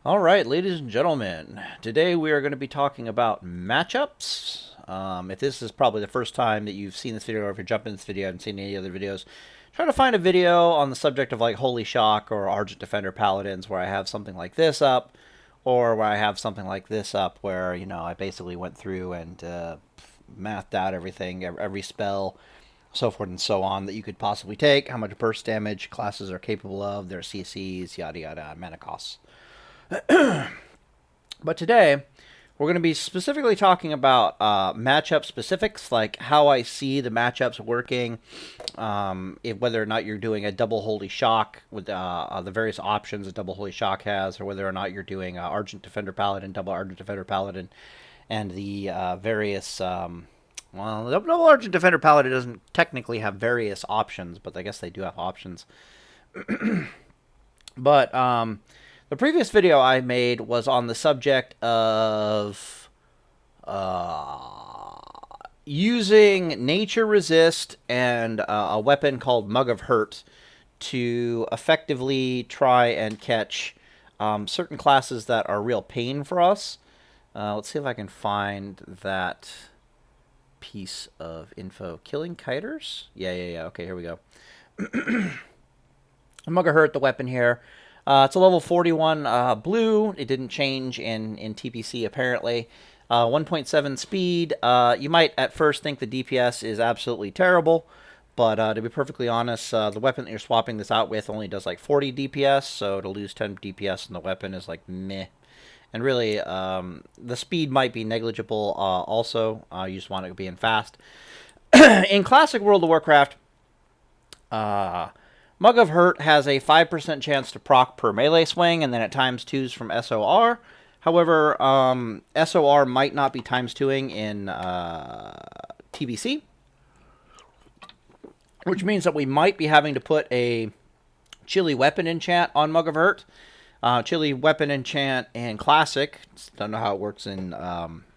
All right, ladies and gentlemen, today we are going to be talking about matchups. If this is probably the first time that you've seen this video, or if you're jumping this video and haven't seen any other videos, try to find a video on the subject of like Holy Shock or Argent Defender Paladins where I have something like this up, or where I have something like this up where, I basically went through and mathed out everything, every spell, so forth and so on that you could possibly take, how much burst damage classes are capable of, their CCs, yada yada, mana costs. But today, we're going to be specifically talking about matchup specifics, like how I see the matchups working, whether or not you're doing a double Holy Shock with the various options a double Holy Shock has, or whether or not you're doing Argent Defender Paladin, double Argent Defender Paladin, and the various. Well, the double Argent Defender Paladin doesn't technically have various options, but I guess they do have options. But the previous video I made was on the subject of using Nature Resist and a weapon called Mug of Hurt to effectively try and catch certain classes that are real pain for us. Let's see if I can find that piece of info. Killing kiters? Yeah. Okay, here we go. Mug of Hurt, the weapon here. It's a level 41 blue. It didn't change in TBC, apparently. 1.7 speed. You might at first think the DPS is absolutely terrible, but to be perfectly honest, the weapon that you're swapping this out with only does like 40 DPS, so to lose 10 DPS in the weapon is like meh. And really, the speed might be negligible also. You just want it being fast. In Classic World of Warcraft, Mug of Hurt has a 5% chance to proc per melee swing, and then at times 2's from SOR. However, SOR might not be times 2ing in TBC, which means that we might be having to put a chili weapon enchant on Mug of Hurt. Chili weapon enchant in Classic, don't know how it works in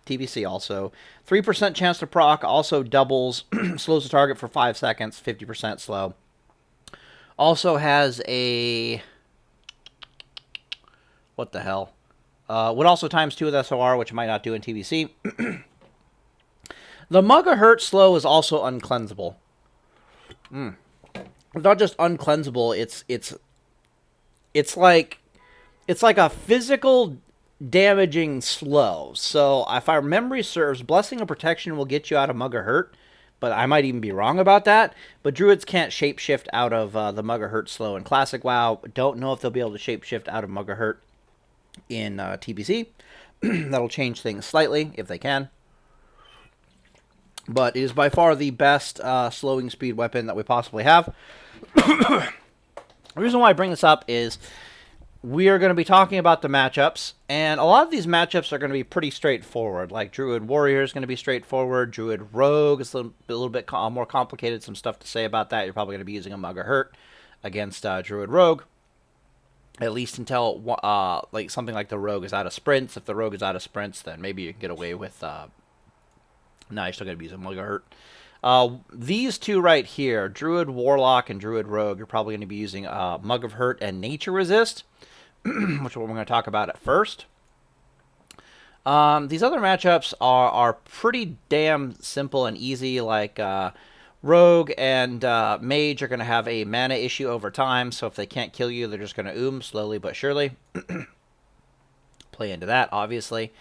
TBC also. 3% chance to proc, also doubles, slows the target for 5 seconds, 50% slow. Also has a... what the hell? Would also times 2 with SOR, which I might not do in TBC. The Mug of Hurt slow is also uncleansable. It's not just uncleansable, it's like a physical damaging slow. So if our memory serves, Blessing of Protection will get you out of Mug of Hurt, but I might even be wrong about that. But Druids can't shapeshift out of the Mug of Hurt slow in Classic WoW. Don't know if they'll be able to shapeshift out of Mug of Hurt in TBC. That'll change things slightly, if they can. But it is by far the best slowing speed weapon that we possibly have. The reason why I bring this up is we are going to be talking about the matchups, and a lot of these matchups are going to be pretty straightforward. Like Druid Warrior is going to be straightforward. Druid Rogue is a little bit more complicated. Some stuff to say about that. You're probably going to be using a Mug of Hurt against Druid Rogue, at least until like something like the Rogue is out of sprints. If the Rogue is out of sprints, then maybe you can get away with... no, you're still going to be using Mug of Hurt. These two right here, Druid Warlock and Druid Rogue, you're probably going to be using Mug of Hurt and Nature Resist, which is what we're going to talk about at first. These other matchups are pretty damn simple and easy. Like Rogue and Mage are going to have a mana issue over time, so if they can't kill you, they're just going to slowly but surely. Play into that, obviously.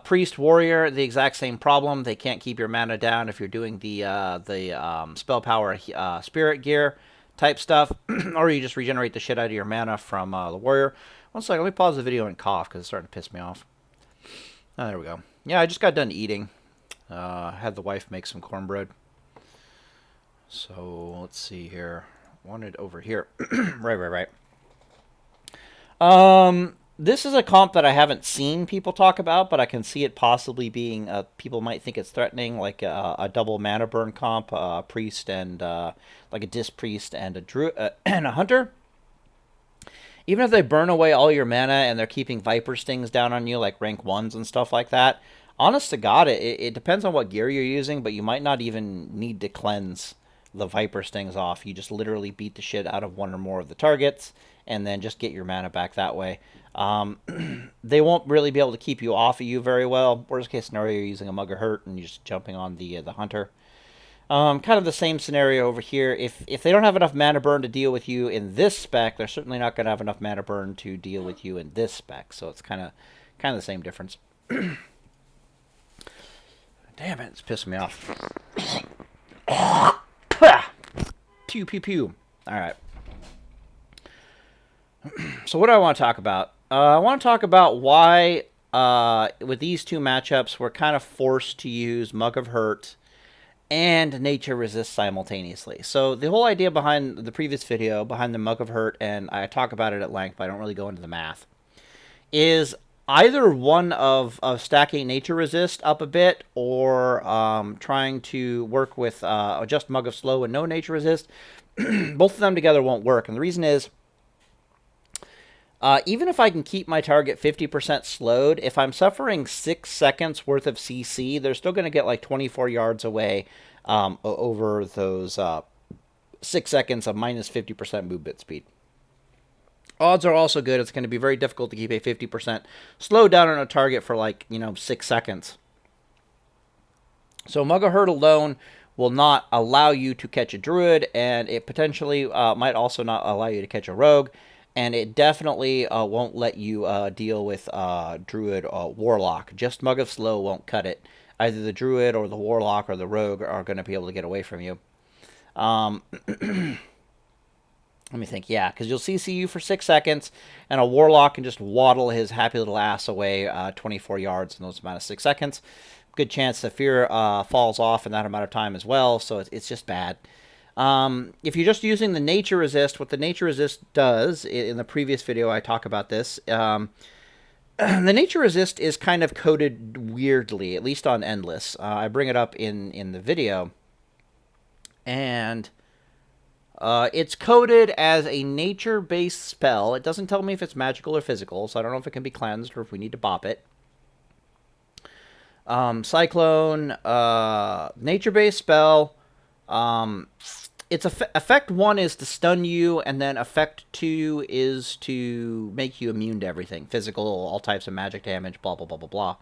Priest Warrior, the exact same problem. They can't keep your mana down if you're doing the spell power spirit gear type stuff, or you just regenerate the shit out of your mana from the warrior. One second, let me pause the video and cough because it's starting to piss me off. Oh, there we go. Yeah, I just got done eating. Had the wife make some cornbread. So let's see here. Wanted over here. Right. This is a comp that I haven't seen people talk about, but I can see it possibly being, people might think it's threatening, like a double mana burn comp, priest and, like a disc priest and a druid, and a hunter. Even if they burn away all your mana and they're keeping viper stings down on you, like rank 1s and stuff like that, honest to God, it depends on what gear you're using, but you might not even need to cleanse the Viper Stings off. You just literally beat the shit out of one or more of the targets, and then just get your mana back that way. They won't really be able to keep you off of you very well. Worst case scenario, you're using a Mug of Hurt and you're just jumping on the Hunter. Kind of the same scenario over here. If they don't have enough mana burn to deal with you in this spec, they're certainly not going to have enough mana burn to deal with you in this spec. So it's kind of the same difference. Damn it, it's pissing me off. Pew pew pew. All right. So what do I want to talk about? I want to talk about why with these two matchups we're kind of forced to use Mug of Hurt and Nature Resist simultaneously. So the whole idea behind the previous video, behind the Mug of Hurt, and I talk about it at length, but I don't really go into the math, is either one of stacking Nature Resist up a bit, or trying to work with just Mug of Slow and no Nature Resist. Both of them together won't work, and the reason is, even if I can keep my target 50% slowed, if I'm suffering 6 seconds worth of CC, they're still going to get like 24 yards away over those 6 seconds of minus 50% movement speed. Odds are also good. It's going to be very difficult to keep a 50% slow down on a target for 6 seconds. So Mug of Hurt alone will not allow you to catch a Druid, and it potentially might also not allow you to catch a Rogue. And it definitely won't let you deal with Druid or Warlock. Just Mug of Slow won't cut it. Either the Druid or the Warlock or the Rogue are going to be able to get away from you. Let me think. Yeah, because you'll CC you for 6 seconds, and a Warlock can just waddle his happy little ass away 24 yards in those amount of 6 seconds. Good chance the Fear falls off in that amount of time as well, so it's just bad. If you're just using the Nature Resist, what the Nature Resist does, in the previous video I talk about this, the Nature Resist is kind of coded weirdly, at least on Endless. I bring it up in the video, and it's coded as a nature-based spell. It doesn't tell me if it's magical or physical, so I don't know if it can be cleansed or if we need to bop it. Cyclone, nature-based spell. Its effect 1 is to stun you, and then effect 2 is to make you immune to everything. Physical, all types of magic damage, blah, blah, blah, blah, blah.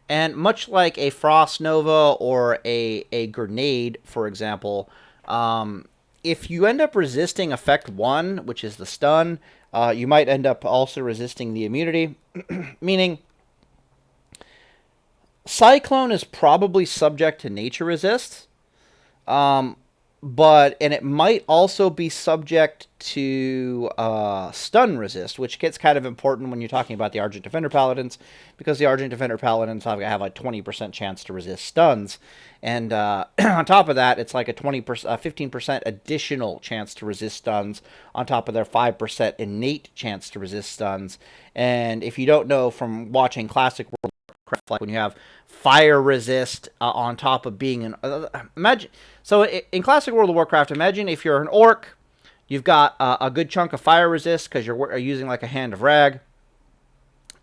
And much like a Frost Nova or a Grenade, for example, if you end up resisting effect 1, which is the stun, you might end up also resisting the immunity, meaning Cyclone is probably subject to Nature Resist. And it might also be subject to stun resist, which gets kind of important when you're talking about the Argent Defender Paladins, because the Argent Defender Paladins have like 20% chance to resist stuns, and on top of that, it's like a 15% additional chance to resist stuns on top of their 5% innate chance to resist stuns. And if you don't know from watching Classic World of Warcraft, like when you have fire resist on top of being an imagine. So in Classic World of Warcraft, imagine if you're an orc, you've got a good chunk of fire resist because you're using like a Hand of Rag,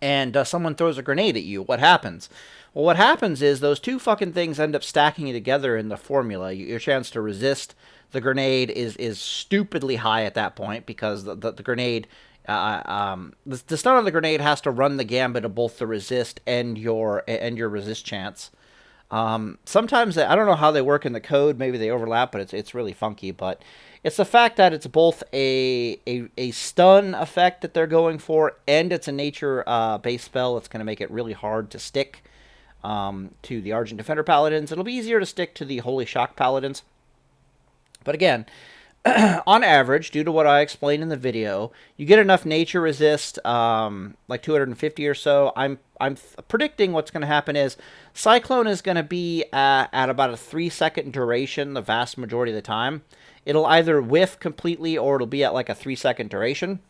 and someone throws a grenade at you. What happens? Well, what happens is those two fucking things end up stacking together in the formula. Your chance to resist the grenade is stupidly high at that point, because the grenade, the stun on the grenade has to run the gambit of both the resist and your resist chance. Sometimes I don't know how they work in the code. Maybe they overlap, but it's really funky. But it's the fact that it's both a stun effect that they're going for, and it's a nature based spell. It's going to make it really hard to stick to the Argent Defender Paladins. It'll be easier to stick to the Holy Shock Paladins. But again, on average, due to what I explained in the video, you get enough nature resist, like 250 or so. I'm predicting what's going to happen is Cyclone is going to be at about a 3-second duration the vast majority of the time. It'll either whiff completely or it'll be at like a 3-second duration.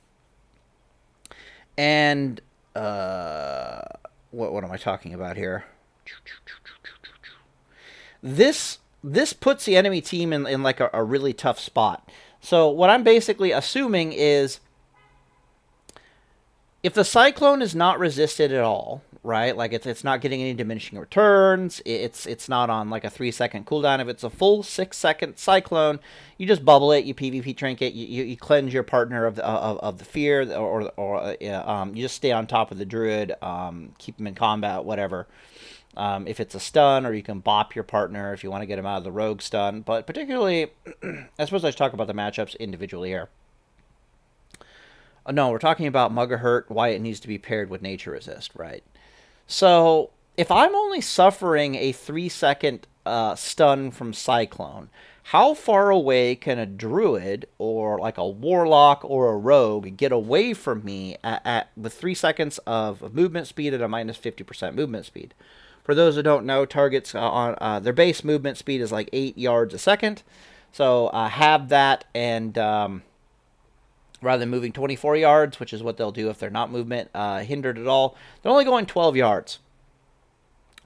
And what am I talking about here? This puts the enemy team in like a really tough spot. So what I'm basically assuming is If the Cyclone is not resisted at all, right? Like it's not getting any diminishing returns. It's not on like a 3-second cooldown. If it's a full 6-second Cyclone, you just bubble it. You PvP trinket. You cleanse your partner of the fear, or you just stay on top of the Druid. Keep him in combat, whatever. If it's a stun, or you can bop your partner if you want to get him out of the rogue stun. But particularly, I suppose I should talk about the matchups individually here. No, we're talking about Mugahurt, why it needs to be paired with Nature Resist, right? So, if I'm only suffering a 3-second stun from Cyclone, how far away can a Druid, or like a Warlock or a Rogue, get away from me with 3 seconds of movement speed at a minus 50% movement speed? For those who don't know, targets on their base movement speed is like 8 yards a second. So, have that, and rather than moving 24 yards, which is what they'll do if they're not movement hindered at all, they're only going 12 yards.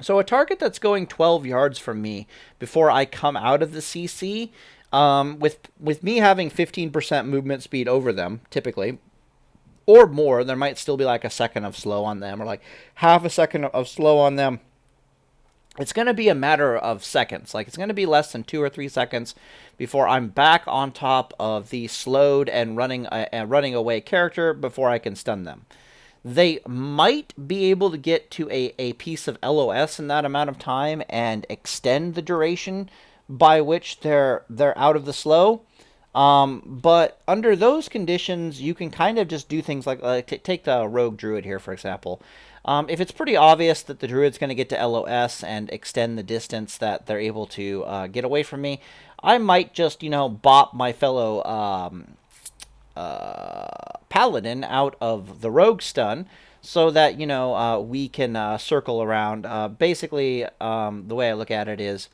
So a target that's going 12 yards from me before I come out of the CC, with me having 15% movement speed over them, typically, or more, there might still be like a second of slow on them, or like half a second of slow on them. It's going to be a matter of seconds. Like, it's going to be less than 2 or 3 seconds before I'm back on top of the slowed and running away character before I can stun them. They might be able to get to a piece of LOS in that amount of time and extend the duration by which they're out of the slow. But under those conditions, you can kind of just do things like take the Rogue Druid here, for example. If it's pretty obvious that the Druid's going to get to LOS and extend the distance that they're able to get away from me, I might just, bop my fellow Paladin out of the Rogue stun so that, we can circle around. Basically, the way I look at it is,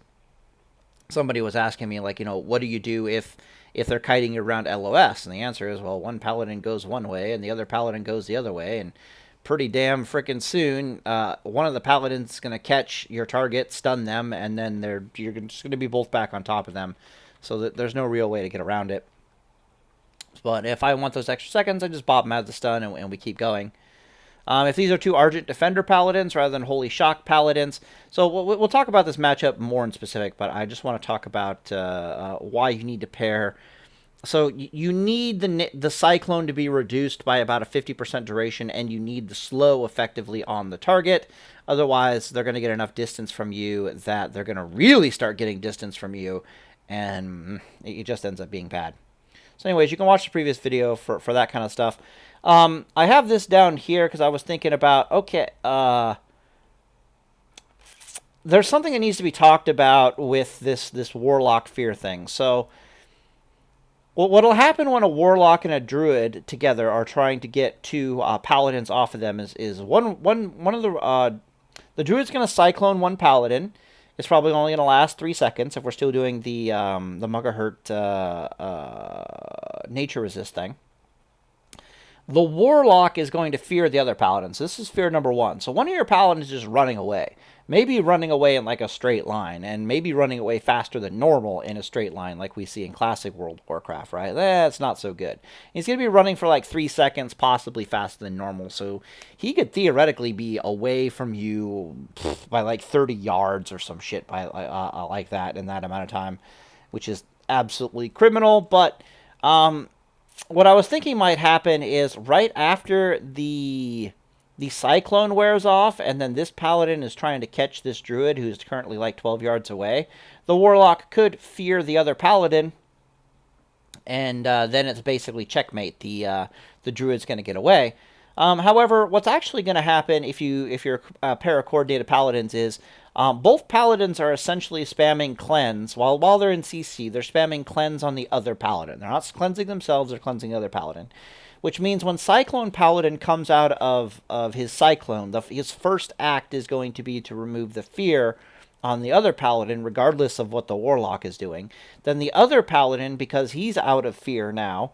somebody was asking me, like, what do you do if they're kiting you around LOS? And the answer is, well, one Paladin goes one way and the other Paladin goes the other way, and pretty damn frickin' soon, one of the Paladins is going to catch your target, stun them, and then you're just going to be both back on top of them. So that there's no real way to get around it. But if I want those extra seconds, I just bop them out of the stun, and we keep going. If these are 2 Argent Defender Paladins rather than Holy Shock Paladins. So we'll talk about this matchup more in specific, but I just want to talk about why you need to pair. So you need the Cyclone to be reduced by about a 50% duration, and you need the slow effectively on the target. Otherwise, they're going to get enough distance from you that they're going to really start getting distance from you, and it just ends up being bad. So anyways, you can watch the previous video for that kind of stuff. I have this down here because I was thinking about, okay, there's something that needs to be talked about with this Warlock fear thing. So, well, what'll happen when a Warlock and a Druid together are trying to get 2 Paladins off of them is one of the Druid's going to Cyclone one Paladin. It's probably only going to last 3 seconds if we're still doing the Mugahurt Nature Resist thing. The Warlock is going to fear the other Paladins. This is fear number 1. So one of your Paladins is just running away. Maybe running away in like a straight line, and maybe running away faster than normal in a straight line like we see in Classic World of Warcraft, right? That's not so good. He's going to be running for like 3 seconds, possibly faster than normal, so he could theoretically be away from you by like 30 yards or some shit by like that in that amount of time, which is absolutely criminal. But what I was thinking might happen is right after the Cyclone wears off, and then this Paladin is trying to catch this Druid who's currently like 12 yards away, the Warlock could fear the other Paladin, and then it's basically checkmate. The Druid's going to get away. However, what's actually going to happen if you're a pair of coordinated Paladins is both Paladins are essentially spamming cleanse while they're in CC. They're spamming cleanse on the other Paladin. They're not cleansing themselves; they're cleansing the other Paladin. Which means when Cyclone Paladin comes out of his Cyclone, his first act is going to be to remove the fear on the other Paladin, regardless of what the Warlock is doing. Then the other Paladin, because he's out of fear now,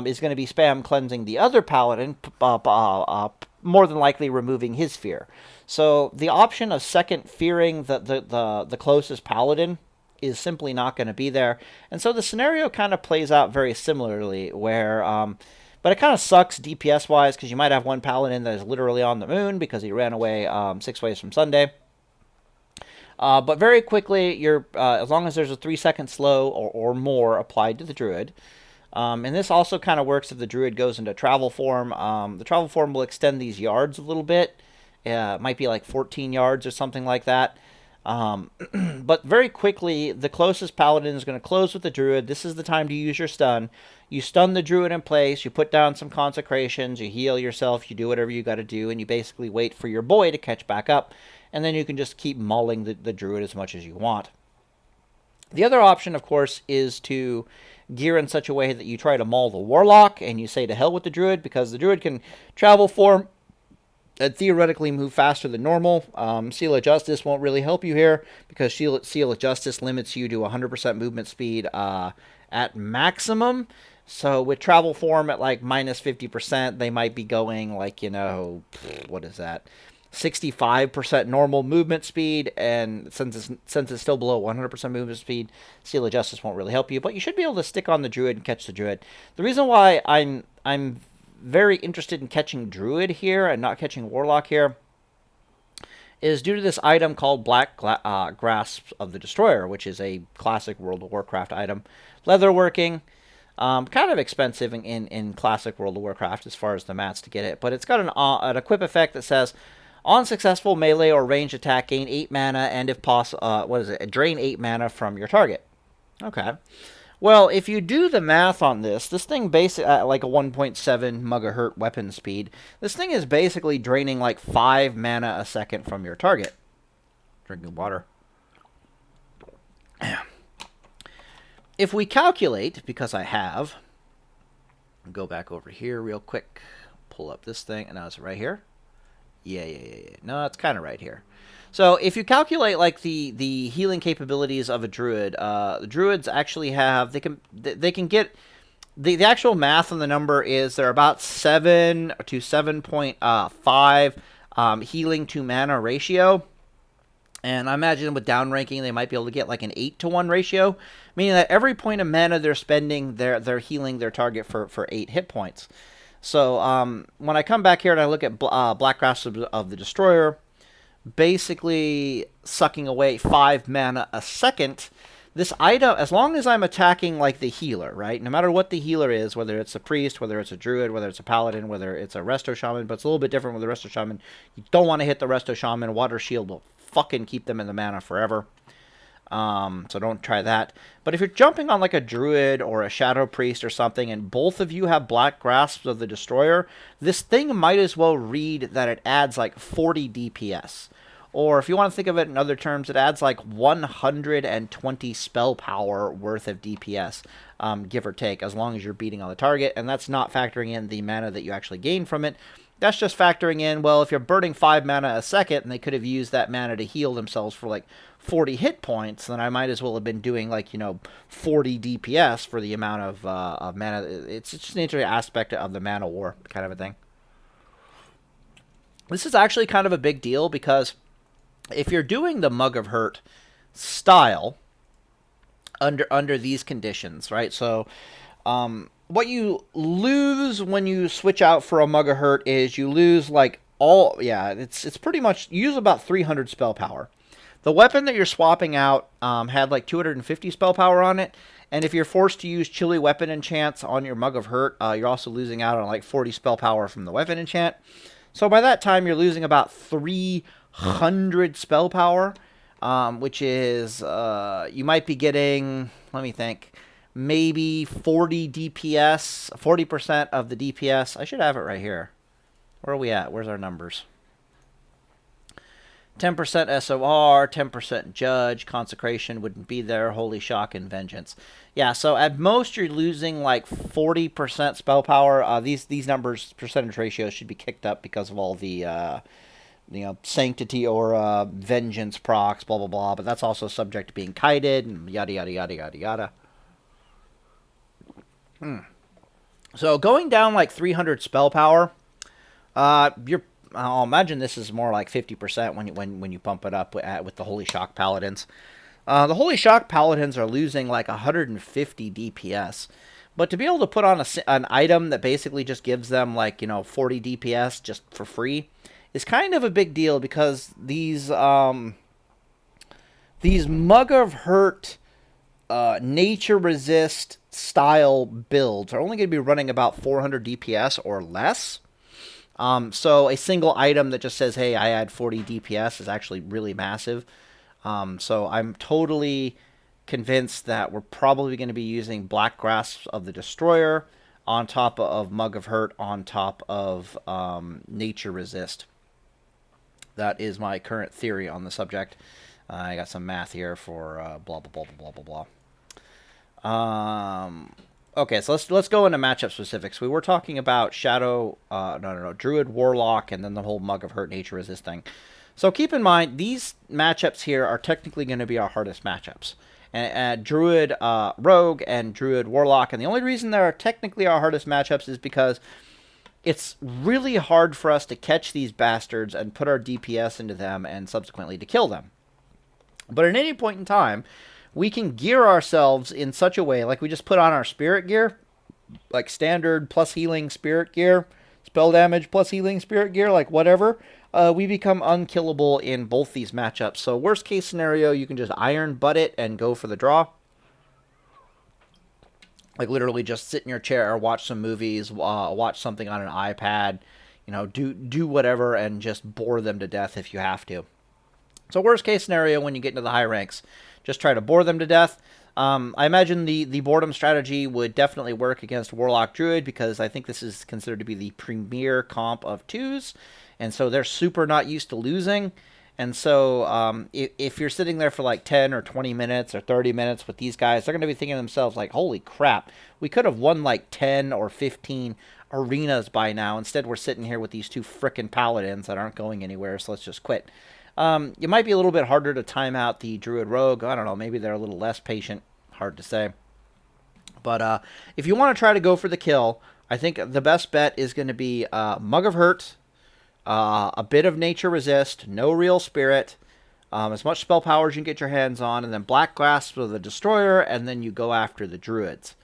is going to be spam cleansing the other Paladin, more than likely removing his fear. So the option of second fearing the closest Paladin is simply not going to be there. And so the scenario kind of plays out very similarly, where But it kind of sucks DPS-wise because you might have one paladin that is literally on the moon because he ran away 6 ways from Sunday. But very quickly, as long as there's a 3-second slow or more applied to the druid. And this also kind of works if the druid goes into travel form. The travel form will extend these yards a little bit. It might be like 14 yards or something like that. But very quickly, the closest paladin is going to close with the druid. This is the time to use your stun. You stun the druid in place, you put down some consecrations, you heal yourself, you do whatever you got to do, and you basically wait for your boy to catch back up, and then you can just keep mauling the druid as much as you want. The other option, of course, is to gear in such a way that you try to maul the warlock, and you say to hell with the druid, because the druid can travel form and theoretically move faster than normal. Seal of Justice won't really help you here because Seal of Justice limits you to 100% movement speed at maximum. So with travel form at like minus 50%, they might be going like, what is that? 65% normal movement speed, and since it's still below 100% movement speed, Seal of Justice won't really help you. But you should be able to stick on the druid and catch the druid. The reason why I'm very interested in catching druid here and not catching warlock here is due to this item called Black Grasp of the Destroyer, which is a classic World of Warcraft item. Leatherworking, kind of expensive in classic World of Warcraft as far as the mats to get it, but it's got an equip effect that says, on successful melee or ranged attack, gain 8 mana, and if possible, drain 8 mana from your target. Okay. Well, if you do the math on this thing basically at like a 1.7 megahertz weapon speed, this thing is basically draining like 5 mana a second from your target. Drinking water. If we calculate, because I have, go back over here real quick, pull up this thing, and now it's right here. Yeah. No, it's kind of right here. So if you calculate like the healing capabilities of a druid, the druids actually have they can get the actual math on the number is they're about 7 to 7.5 healing to mana ratio. And I imagine with downranking, they might be able to get like an 8-to-1 ratio, meaning that every point of mana they're spending, they're healing their target for 8 hit points. So when I come back here and I look at Black Grasp of the Destroyer, basically sucking away 5 mana a second, this item, as long as I'm attacking like the healer, right? No matter what the healer is, whether it's a priest, whether it's a druid, whether it's a paladin, whether it's a resto shaman, but it's a little bit different with the resto shaman. You don't want to hit the resto shaman. Water shield will fucking keep them in the mana forever. So don't try that. But if you're jumping on like a druid or a shadow priest or something, and both of you have Black Grasps of the Destroyer, this thing might as well read that it adds like 40 DPS. Or if you want to think of it in other terms, it adds like 120 spell power worth of DPS, give or take, as long as you're beating on the target. And that's not factoring in the mana that you actually gain from it. That's just factoring in, well, if you're burning 5 mana a second, and they could have used that mana to heal themselves for like 40 hit points, then I might as well have been doing like, 40 DPS for the amount of mana. It's just an interesting aspect of the mana war kind of a thing. This is actually kind of a big deal because if you're doing the Mug of Hurt style under these conditions, right? So what you lose when you switch out for a Mug of Hurt is you lose like it's pretty much, you use about 300 spell power. The weapon that you're swapping out had like 250 spell power on it, and if you're forced to use Chilly Weapon Enchants on your Mug of Hurt, you're also losing out on like 40 spell power from the weapon enchant. So by that time, you're losing about 300 spell power, which is, you might be getting, let me think, maybe 40 DPS, 40% of the DPS. I should have it right here. Where are we at? Where's our numbers? 10% SOR, 10% Judge, Consecration wouldn't be there, Holy Shock, and Vengeance. Yeah, so at most you're losing like 40% spell power. These numbers, percentage ratios should be kicked up because of all the Sanctity or Vengeance procs, blah, blah, blah. But that's also subject to being kited and yada, yada, yada, yada, yada. So going down like 300 spell power, I'll imagine this is more like 50% when you pump it up with the Holy Shock Paladins. The Holy Shock Paladins are losing like 150 DPS. But to be able to put on an item that basically just gives them, like, 40 DPS just for free is kind of a big deal, because these Mug of Hurt nature resist style builds are only going to be running about 400 DPS or less. So a single item that just says, hey, I add 40 DPS is actually really massive. So I'm totally convinced that we're probably going to be using Black Grasp of the Destroyer on top of Mug of Hurt on top of Nature Resist. That is my current theory on the subject. I got some math here for blah, blah, blah, blah, blah, blah. Okay, so let's go into matchup specifics. We were talking about Shadow, Druid, Warlock, and then the whole Mug of Hurt Nature Resist thing. So keep in mind, these matchups here are technically going to be our hardest matchups. And Druid Rogue and Druid Warlock, and the only reason they're technically our hardest matchups is because it's really hard for us to catch these bastards and put our DPS into them and subsequently to kill them. But at any point in time, we can gear ourselves in such a way, like we just put on our spirit gear, like standard plus healing spirit gear, spell damage plus healing spirit gear, like whatever. We become unkillable in both these matchups. So worst case scenario, you can just iron butt it and go for the draw. Like literally just sit in your chair, watch some movies, watch something on an iPad, do whatever and just bore them to death if you have to. So worst case scenario, when you get into the high ranks, just try to bore them to death. I imagine the boredom strategy would definitely work against Warlock Druid, because I think this is considered to be the premier comp of 2's. And so they're super not used to losing. And so if you're sitting there for like 10 or 20 minutes or 30 minutes with these guys, they're going to be thinking to themselves like, holy crap, we could have won like 10 or 15 arenas by now. Instead, we're sitting here with these two frickin' paladins that aren't going anywhere, so let's just quit. It might be a little bit harder to time out the Druid Rogue. I don't know, maybe they're a little less patient. Hard to say. But if you want to try to go for the kill, I think the best bet is going to be Mug of Hurt, a bit of Nature Resist, no real Spirit, as much spell power as you can get your hands on, and then Black Grasp of the Destroyer, and then you go after the Druids.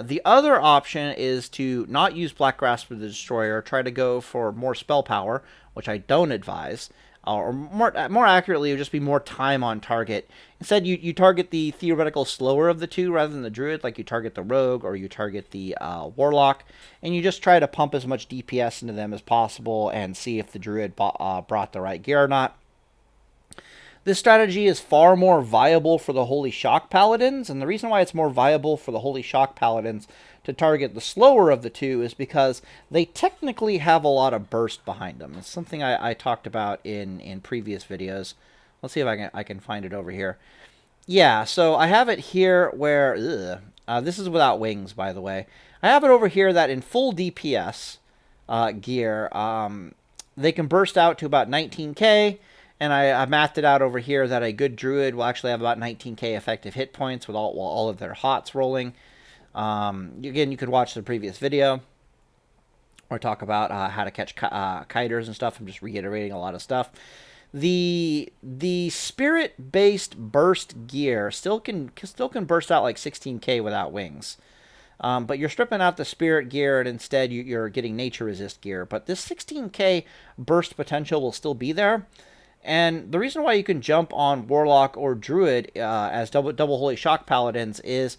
The other option is to not use Black Grasp of the Destroyer, try to go for more spell power, which I don't advise. Or more accurately, it would just be more time on target. Instead, you target the theoretical slower of the two rather than the Druid, like you target the Rogue or you target the Warlock, and you just try to pump as much DPS into them as possible and see if the Druid brought the right gear or not. This strategy is far more viable for the Holy Shock Paladins, and the reason why it's more viable for the Holy Shock Paladins to target the slower of the two is because they technically have a lot of burst behind them. It's something I talked about in previous videos. Let's see if I can find it over here. Yeah, so I have it here where... this is without wings, by the way. I have it over here that in full DPS gear, they can burst out to about 19k, and I mathed it out over here that a good Druid will actually have about 19k effective hit points with all of their hots rolling. Again, you could watch the previous video or talk about how to catch kiters and stuff. I'm just reiterating a lot of stuff. The spirit-based burst gear still can burst out like 16k without wings. But you're stripping out the spirit gear, and instead you're getting nature resist gear. But this 16k burst potential will still be there. And the reason why you can jump on Warlock or Druid as double Holy Shock Paladins is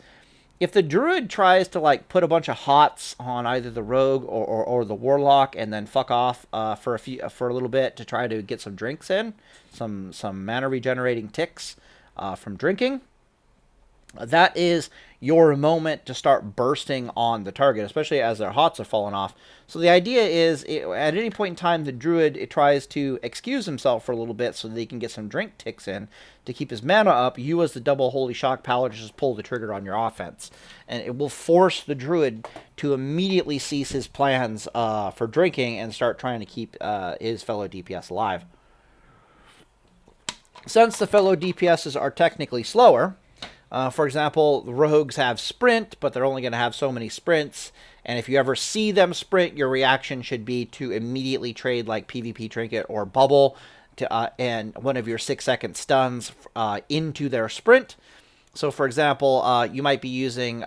if the Druid tries to like put a bunch of hots on either the Rogue or the Warlock and then fuck off for a little bit to try to get some drinks in, some mana regenerating ticks from drinking, that is your moment to start bursting on the target, especially as their hots are falling off. So the idea is, at any point in time, the Druid tries to excuse himself for a little bit so that he can get some drink ticks in to keep his mana up. You, as the double Holy Shock Paladin, just pull the trigger on your offense. And it will force the Druid to immediately cease his plans for drinking and start trying to keep his fellow DPS alive. Since the fellow DPSs are technically slower, for example, the Rogues have sprint, but they're only going to have so many sprints. And if you ever see them sprint, your reaction should be to immediately trade like PvP Trinket or Bubble and one of your 6-second stuns into their sprint. So, for example, you might be using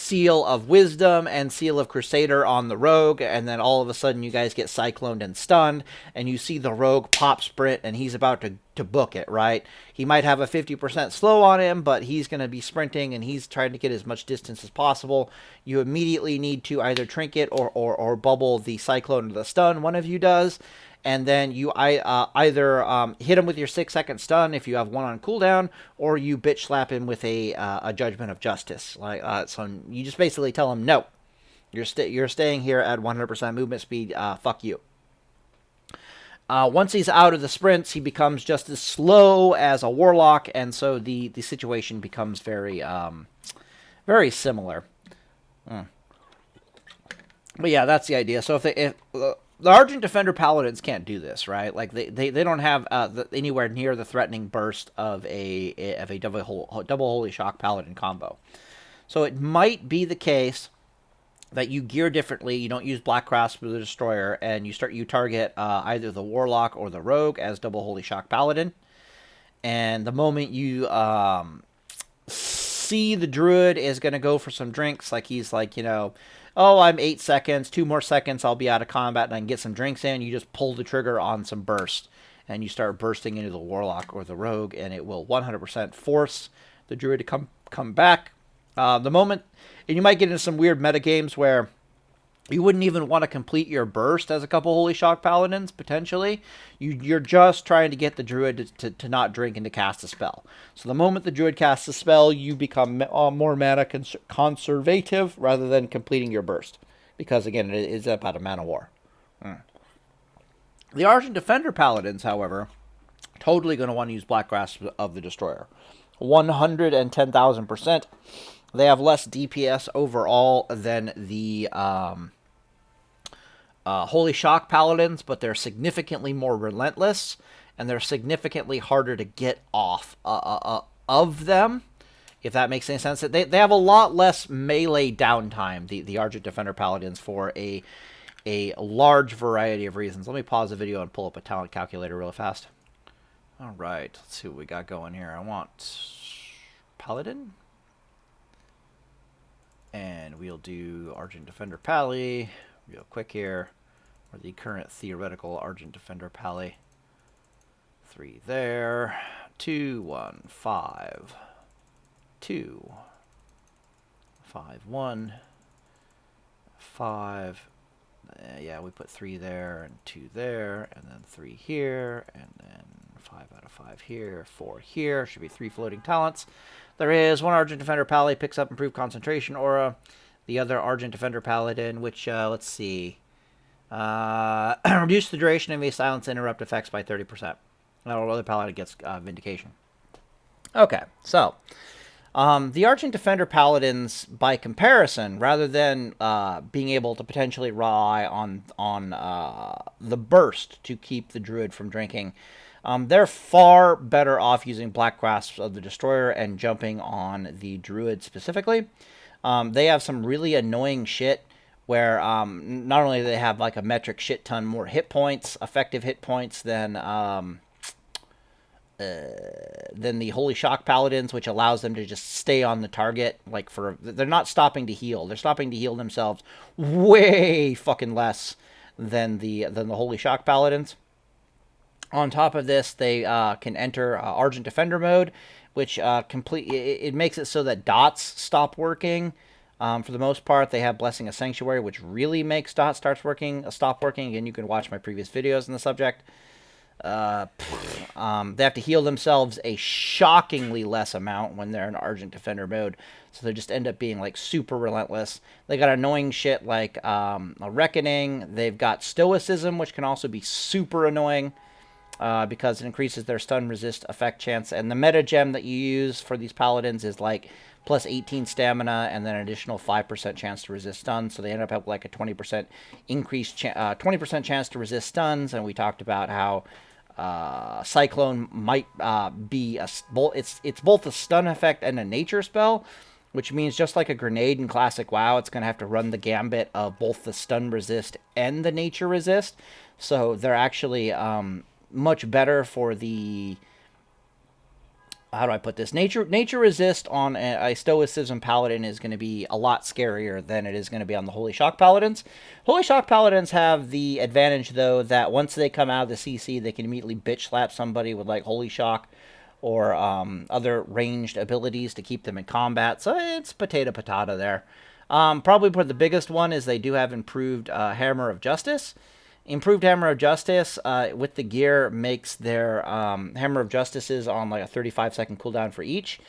Seal of Wisdom and Seal of Crusader on the Rogue, and then all of a sudden you guys get cycloned and stunned, and you see the Rogue pop sprint, and he's about to book it, right? He might have a 50% slow on him, but he's going to be sprinting, and he's trying to get as much distance as possible. You immediately need to either trinket or bubble the cyclone or the stun. One of you does. And then you either hit him with your 6-second stun if you have one on cooldown, or you bitch slap him with a Judgment of Justice. So you just basically tell him, no, you're staying here at 100% movement speed. Fuck you. Once he's out of the sprints, he becomes just as slow as a Warlock, and so the situation becomes very very similar. But yeah, that's the idea. So if the Argent Defender Paladins can't do this, right? Like they don't have anywhere near the threatening burst of a double Holy Shock Paladin combo. So it might be the case that you gear differently. You don't use Black Grasp or the Destroyer, and you target either the Warlock or the Rogue as double Holy Shock Paladin. And the moment you see the Druid is going to go for some drinks, like he's like, oh, I'm 8 seconds, 2 more seconds, I'll be out of combat, and I can get some drinks in. You just pull the trigger on some burst, and you start bursting into the Warlock or the Rogue, and it will 100% force the Druid to come back. The moment, and you might get into some weird metagames where you wouldn't even want to complete your burst as a couple Holy Shock Paladins, potentially. You're just trying to get the Druid to not drink and to cast a spell. So the moment the Druid casts a spell, you become more mana conservative rather than completing your burst. Because, again, it is about a mana war. The Argent Defender Paladins, however, totally going to want to use Black Grasp of the Destroyer. 110,000%. They have less DPS overall than the Holy Shock Paladins, but they're significantly more relentless, and they're significantly harder to get off of them, if that makes any sense. They have a lot less melee downtime, the Argent Defender Paladins, for a large variety of reasons. Let me pause the video and pull up a talent calculator real fast. All right, let's see what we got going here. I want Paladin. And we'll do Argent Defender Pally real quick here. Or the current theoretical Argent Defender Pally. 3 there. 2, 1, 5. 2. 5, 1. 5. Yeah, we put 3 there and 2 there. And then 3 here. And then 5 out of 5 here. 4 here. Should be 3 floating talents. There is one Argent Defender Pally, picks up improved concentration aura. The other Argent Defender Paladin, which, let's see. Reduce the duration of a silence interrupt effects by 30%. The other Paladin gets Vindication. Okay, so. The Argent Defender Paladins, by comparison, rather than being able to potentially rely on the burst to keep the Druid from drinking, they're far better off using Black Grasp of the Destroyer and jumping on the Druid specifically. They have some really annoying shit where not only do they have like a metric shit ton more hit points, effective hit points than the Holy Shock Paladins, which allows them to just stay on the target. They're not stopping to heal. They're stopping to heal themselves way fucking less than the Holy Shock Paladins. On top of this, they can enter Argent Defender mode, which it makes it so that dots stop working. For the most part, they have Blessing of Sanctuary, which really makes dots stop working. Again, you can watch my previous videos on the subject. They have to heal themselves a shockingly less amount when they're in Argent Defender mode, so they just end up being like super relentless. They got annoying shit like a Reckoning. They've got Stoicism, which can also be super annoying. Because it increases their stun resist effect chance. And the meta gem that you use for these paladins is like plus 18 stamina and then an additional 5% chance to resist stuns. So they end up with like a 20% increased 20% chance to resist stuns. And we talked about how Cyclone might be it's both a stun effect and a nature spell, which means just like a grenade in classic WoW, it's going to have to run the gambit of both the stun resist and the nature resist. So they're actually much better for the how do I put this? Nature resist on a Stoicism Paladin is going to be a lot scarier than it is going to be on the Holy Shock Paladins. Holy Shock Paladins have the advantage, though, that once they come out of the CC, they can immediately bitch slap somebody with, like, Holy Shock or other ranged abilities to keep them in combat. So it's potato there. Probably the biggest one is they do have improved Hammer of Justice. Improved Hammer of Justice with the gear makes their Hammer of Justices on like a 35-second cooldown for each.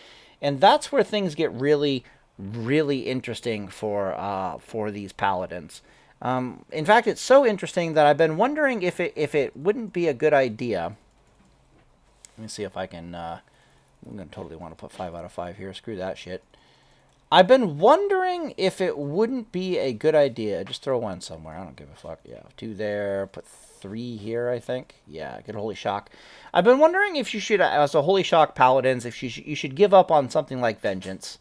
And that's where things get really, really interesting for these Paladins. In fact, it's so interesting that I've been wondering if it wouldn't be a good idea. Let me see if I can... I'm going to totally want to put 5 out of 5 here. Screw that shit. I've been wondering if it wouldn't be a good idea. Just throw 1 somewhere. I don't give a fuck. Yeah, 2 there. Put 3 here, I think. Yeah, good Holy Shock. I've been wondering if you should, as a Holy Shock Paladins, if you should give up on something like Vengeance.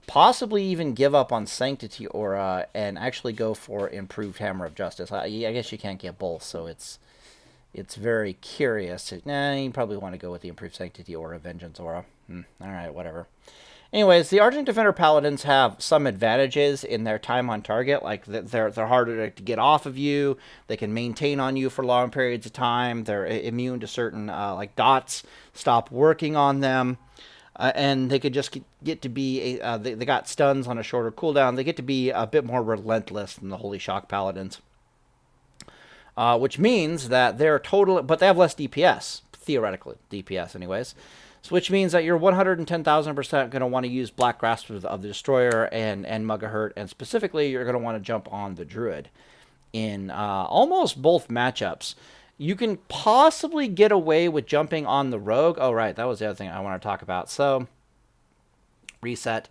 Possibly even give up on Sanctity Aura and actually go for Improved Hammer of Justice. I guess you can't get both, so it's very curious. Nah, you probably want to go with the Improved Sanctity Aura, Vengeance Aura. Alright, whatever. Anyways, the Argent Defender Paladins have some advantages in their time on target, like they're harder to get off of you, they can maintain on you for long periods of time, they're immune to certain, like dots, stop working on them, and they could just get to be, they got stuns on a shorter cooldown, they get to be a bit more relentless than the Holy Shock Paladins. Which means that they're but they have less DPS, theoretically, DPS anyways. So which means that you're 110,000% going to want to use Black Grasp of the Destroyer and Mugahurt, and specifically you're going to want to jump on the Druid in almost both matchups. You can possibly get away with jumping on the Rogue. Oh, right, that was the other thing I want to talk about. So, reset.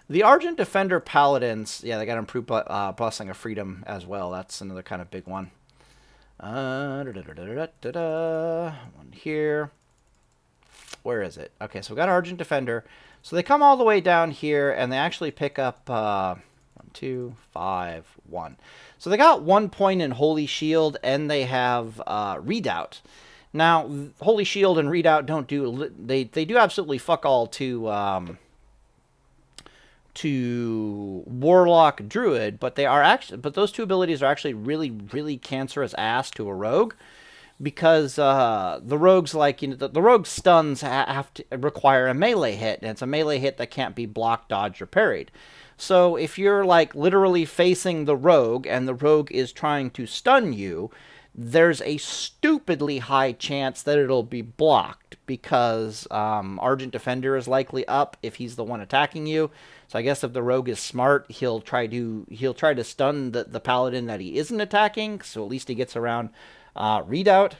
The Argent Defender Paladins, yeah, they got improved Blessing of Freedom as well. That's another kind of big one. One here. Where is it? Okay, so we got Argent Defender. So they come all the way down here, and they actually pick up 1, 2, 5, 1. So they got 1 point in Holy Shield, and they have Redoubt. Now, Holy Shield and Redoubt don't do... They do absolutely fuck all to Warlock Druid, but they are actually... But those two abilities are actually really, really cancerous ass to a Rogue. Because the rogues, like, you know, the rogue stuns have to require a melee hit, and it's a melee hit that can't be blocked, dodged, or parried. So if you're, like, literally facing the rogue, and the rogue is trying to stun you, there's a stupidly high chance that it'll be blocked, because Argent Defender is likely up if he's the one attacking you. So I guess if the rogue is smart, he'll try to stun the paladin that he isn't attacking, so at least he gets around Redoubt,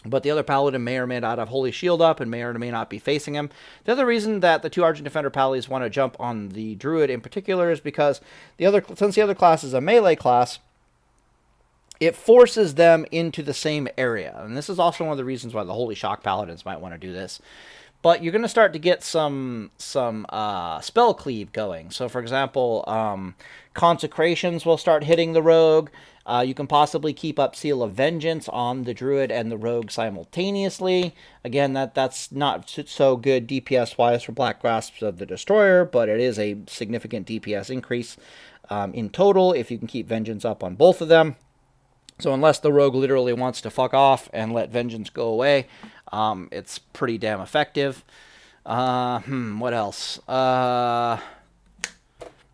but the other Paladin may or may not have Holy Shield up and may or may not be facing him. The other reason that the two Argent Defender Paladins want to jump on the Druid in particular is because since the other class is a melee class, it forces them into the same area. And this is also one of the reasons why the Holy Shock Paladins might want to do this. But you're going to start to get some spell cleave going. So, for example, Consecrations will start hitting the Rogue. You can possibly keep up Seal of Vengeance on the Druid and the Rogue simultaneously. Again, that's not so good DPS-wise for Black Grasps of the Destroyer, but it is a significant DPS increase in total if you can keep Vengeance up on both of them. So unless the Rogue literally wants to fuck off and let Vengeance go away, it's pretty damn effective. What else?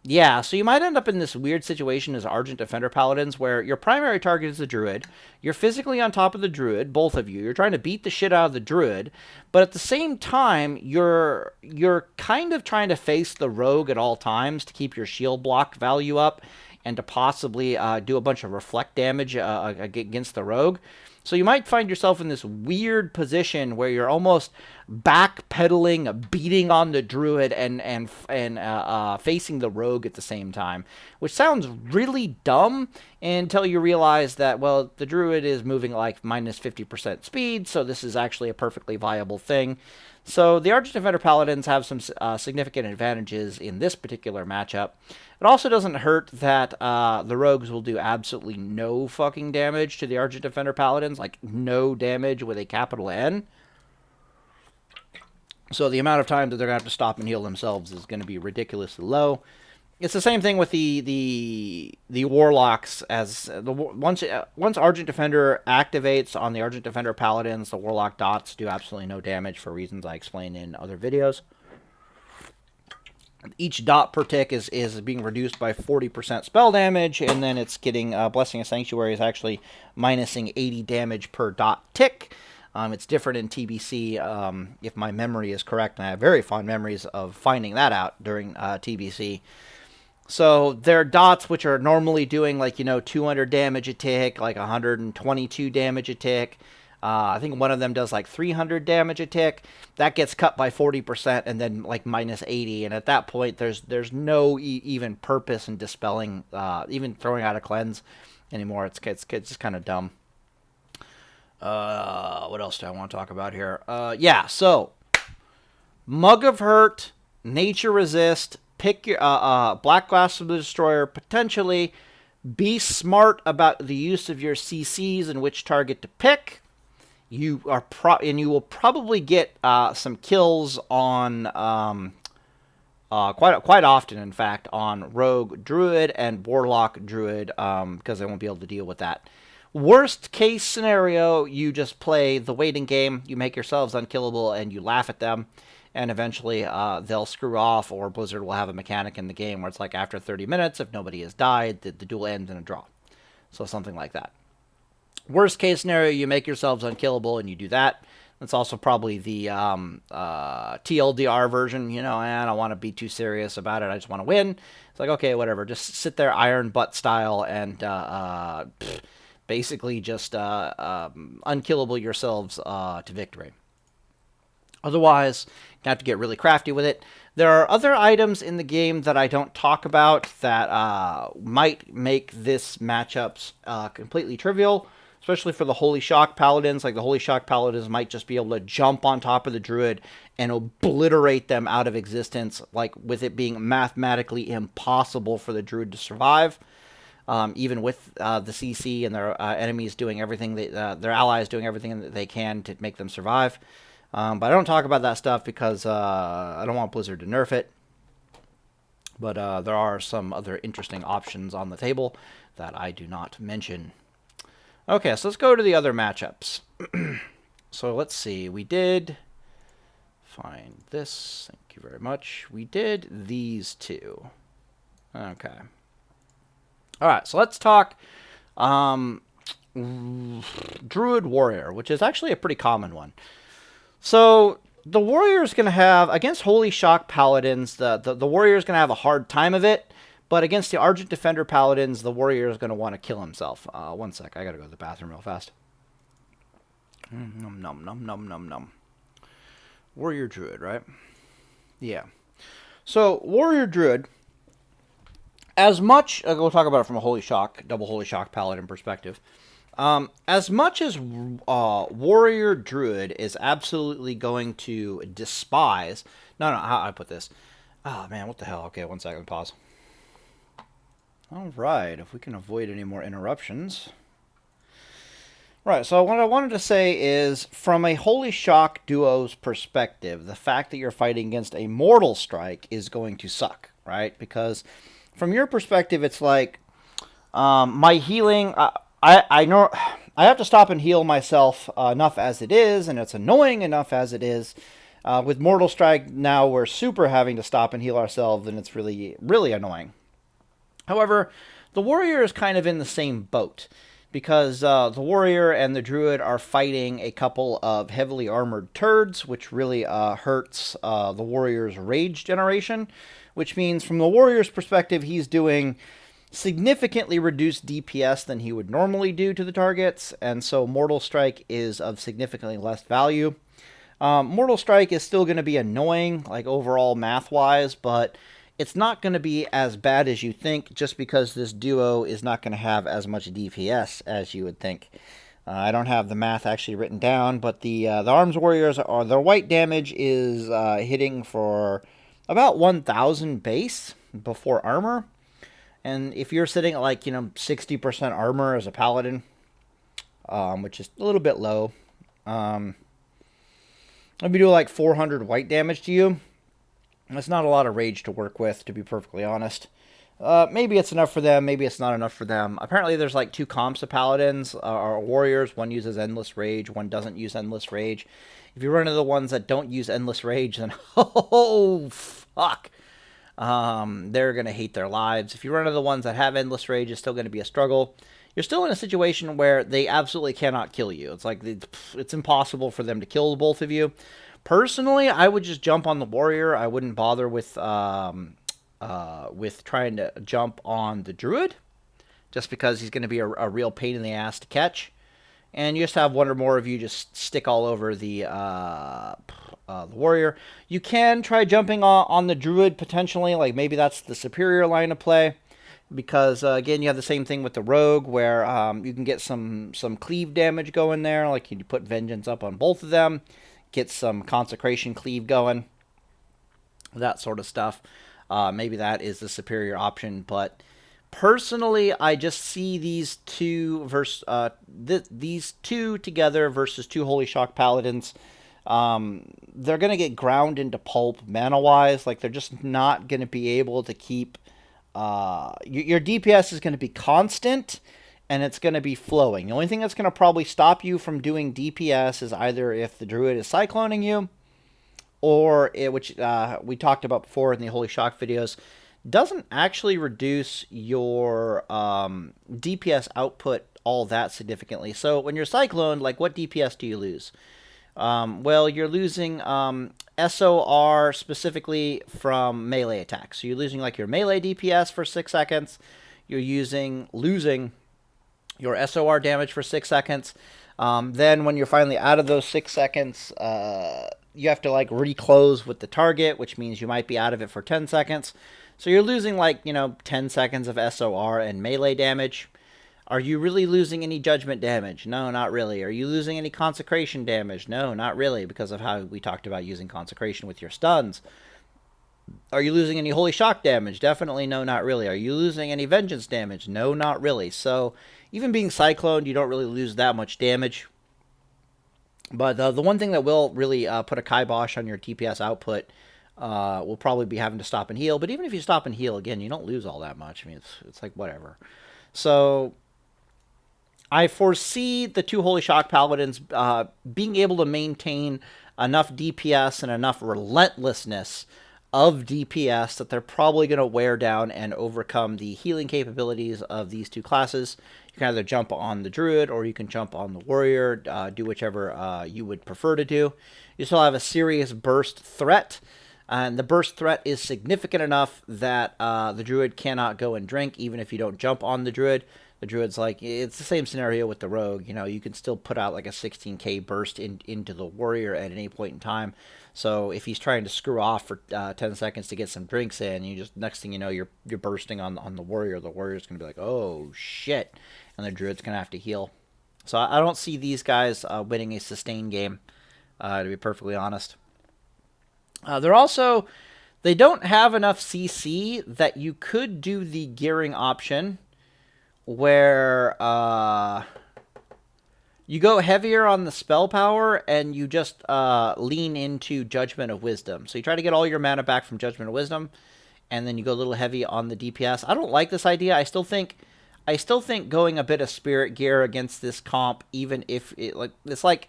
Yeah, so you might end up in this weird situation as Argent Defender Paladins where your primary target is the Druid. You're physically on top of the Druid, both of you. You're trying to beat the shit out of the Druid, but at the same time, you're kind of trying to face the Rogue at all times to keep your shield block value up and to possibly do a bunch of reflect damage against the Rogue. So you might find yourself in this weird position where you're almost backpedaling, beating on the Druid, and facing the Rogue at the same time, which sounds really dumb until you realize that, well, the Druid is moving at like minus 50% speed, so this is actually a perfectly viable thing. So the Argent Defender Paladins have some significant advantages in this particular matchup. It also doesn't hurt that the Rogues will do absolutely no fucking damage to the Argent Defender Paladins, like no damage with a capital N. So the amount of time that they're going to have to stop and heal themselves is going to be ridiculously low. It's the same thing with the warlocks. As once Argent Defender activates on the Argent Defender Paladins, the warlock dots do absolutely no damage for reasons I explained in other videos. Each dot per tick is being reduced by 40% spell damage, and then it's getting Blessing of Sanctuary is actually minusing 80 damage per dot tick. It's different in TBC, if my memory is correct, and I have very fond memories of finding that out during TBC. So there are dots which are normally doing 200 damage a tick, like 122 damage a tick. I think one of them does 300 damage a tick. That gets cut by 40% and then minus 80. And at that point, there's no even purpose in dispelling, even throwing out a cleanse anymore. It's just kind of dumb. What else do I want to talk about here? Yeah, so Mug of Hurt, Nature Resist, pick your Black Glass of the Destroyer, potentially. Be smart about the use of your CCs and which target to pick. You will probably get some kills on quite often, in fact, on Rogue Druid and Warlock Druid, because they won't be able to deal with that. Worst case scenario, you just play the waiting game. You make yourselves unkillable and you laugh at them. And eventually they'll screw off, or Blizzard will have a mechanic in the game where it's after 30 minutes, if nobody has died, the duel ends in a draw. So something like that. Worst case scenario, you make yourselves unkillable and you do that. That's also probably the TLDR version. I don't want to be too serious about it. I just want to win. It's okay, whatever. Just sit there iron butt style and basically just unkillable yourselves to victory. Otherwise, you have to get really crafty with it. There are other items in the game that I don't talk about that might make this matchups completely trivial, especially for the Holy Shock Paladins. The Holy Shock Paladins might just be able to jump on top of the Druid and obliterate them out of existence, with it being mathematically impossible for the Druid to survive. Even with the CC and their enemies doing everything, their allies doing everything that they can to make them survive. But I don't talk about that stuff because I don't want Blizzard to nerf it. But there are some other interesting options on the table that I do not mention. Okay, so let's go to the other matchups. So let's see. We did find this. Thank you very much. We did these two. Okay. All right, so let's talk Druid Warrior, which is actually a pretty common one. So the Warrior is going to have, against Holy Shock Paladins, the Warrior is going to have a hard time of it. But against the Argent Defender Paladins, the Warrior is going to want to kill himself. One sec, I got to go to the bathroom real fast. Nom nom nom nom nom nom. Warrior Druid, right? Yeah. So Warrior Druid, as much, we'll talk about it from a Holy Shock, double Holy Shock Paladin perspective. As much as Warrior Druid is absolutely going to despise... No, how I put this? Oh, man, what the hell? Okay, 1 second, pause. All right, if we can avoid any more interruptions. Right, so what I wanted to say is, from a Holy Shock duo's perspective, the fact that you're fighting against a Mortal Strike is going to suck, right? Because from your perspective, it's my healing... I know I have to stop and heal myself enough as it is, and it's annoying enough as it is. With Mortal Strike, now we're super having to stop and heal ourselves, and it's really, really annoying. However, the Warrior is kind of in the same boat, because the Warrior and the Druid are fighting a couple of heavily armored turds, which really hurts the Warrior's rage generation, which means from the Warrior's perspective, he's doing significantly reduced DPS than he would normally do to the targets, and so Mortal Strike is of significantly less value. Mortal Strike is still going to be annoying, overall math-wise, but it's not going to be as bad as you think, just because this duo is not going to have as much DPS as you would think. I don't have the math actually written down, but the Arms Warriors, their white damage is hitting for about 1,000 base before armor. And if you're sitting at 60% armor as a paladin, which is a little bit low, If you do like 400 white damage to you, that's not a lot of rage to work with, to be perfectly honest. Maybe it's enough for them, maybe it's not enough for them. Apparently there's like 2 comps of paladins, or warriors. One uses endless rage, one doesn't use endless rage. If you run into the ones that don't use endless rage, then oh fuck, they're gonna hate their lives. If you run into the ones that have endless rage, it's still gonna be a struggle. You're still in a situation where they absolutely cannot kill you. It's like it's impossible for them to kill both of you. Personally, I would just jump on the warrior. I wouldn't bother with trying to jump on the druid, just because he's going to be a real pain in the ass to catch. And you just have one or more of you just stick all over the warrior. You can try jumping on the druid potentially, like maybe that's the superior line of play, because again, you have the same thing with the rogue, where you can get some cleave damage going there, like you put vengeance up on both of them, get some consecration cleave going, that sort of stuff. Maybe that is the superior option, but personally, I just see these two these two together versus 2 Holy Shock Paladins. They're going to get ground into pulp mana-wise. Like, they're just not going to be able to keep... your DPS is going to be constant, and it's going to be flowing. The only thing that's going to probably stop you from doing DPS is either if the druid is cycloning you, or which we talked about before in the Holy Shock videos, doesn't actually reduce your DPS output all that significantly. So when you're cycloned, like, what DPS do you lose? Well, you're losing SOR specifically from melee attacks. So you're losing like your melee DPS for 6 seconds. You're losing your SOR damage for 6 seconds. Then when you're finally out of those 6 seconds, you have to like reclose with the target, which means you might be out of it for 10 seconds. So you're losing like, 10 seconds of SOR and melee damage. Are you really losing any judgment damage? No, not really. Are you losing any consecration damage? No, not really, because of how we talked about using consecration with your stuns. Are you losing any holy shock damage? Definitely no, not really. Are you losing any vengeance damage? No, not really. So even being cycloned, you don't really lose that much damage. But the one thing that will really put a kibosh on your DPS output will probably be having to stop and heal. But even if you stop and heal, again, you don't lose all that much. I mean, it's like whatever. So I foresee the 2 Holy Shock Paladins being able to maintain enough DPS and enough relentlessness of DPS that they're probably going to wear down and overcome the healing capabilities of these 2 classes. You can either jump on the Druid or you can jump on the Warrior, do whichever you would prefer to do. You still have a serious burst threat, and the burst threat is significant enough that the Druid cannot go and drink, even if you don't jump on the Druid. The Druid's like, it's the same scenario with the Rogue. You can still put out like a 16k burst into the Warrior at any point in time. So if he's trying to screw off for 10 seconds to get some drinks in, next thing you know, you're bursting on the Warrior. The Warrior's going to be like, oh, shit. And the Druid's going to have to heal. So I don't see these guys winning a sustained game, to be perfectly honest. They don't have enough CC that you could do the gearing option where you go heavier on the spell power and you just lean into Judgment of Wisdom. So you try to get all your mana back from Judgment of Wisdom, and then you go a little heavy on the DPS. I don't like this idea. I still think going a bit of Spirit Gear against this comp, even if it's like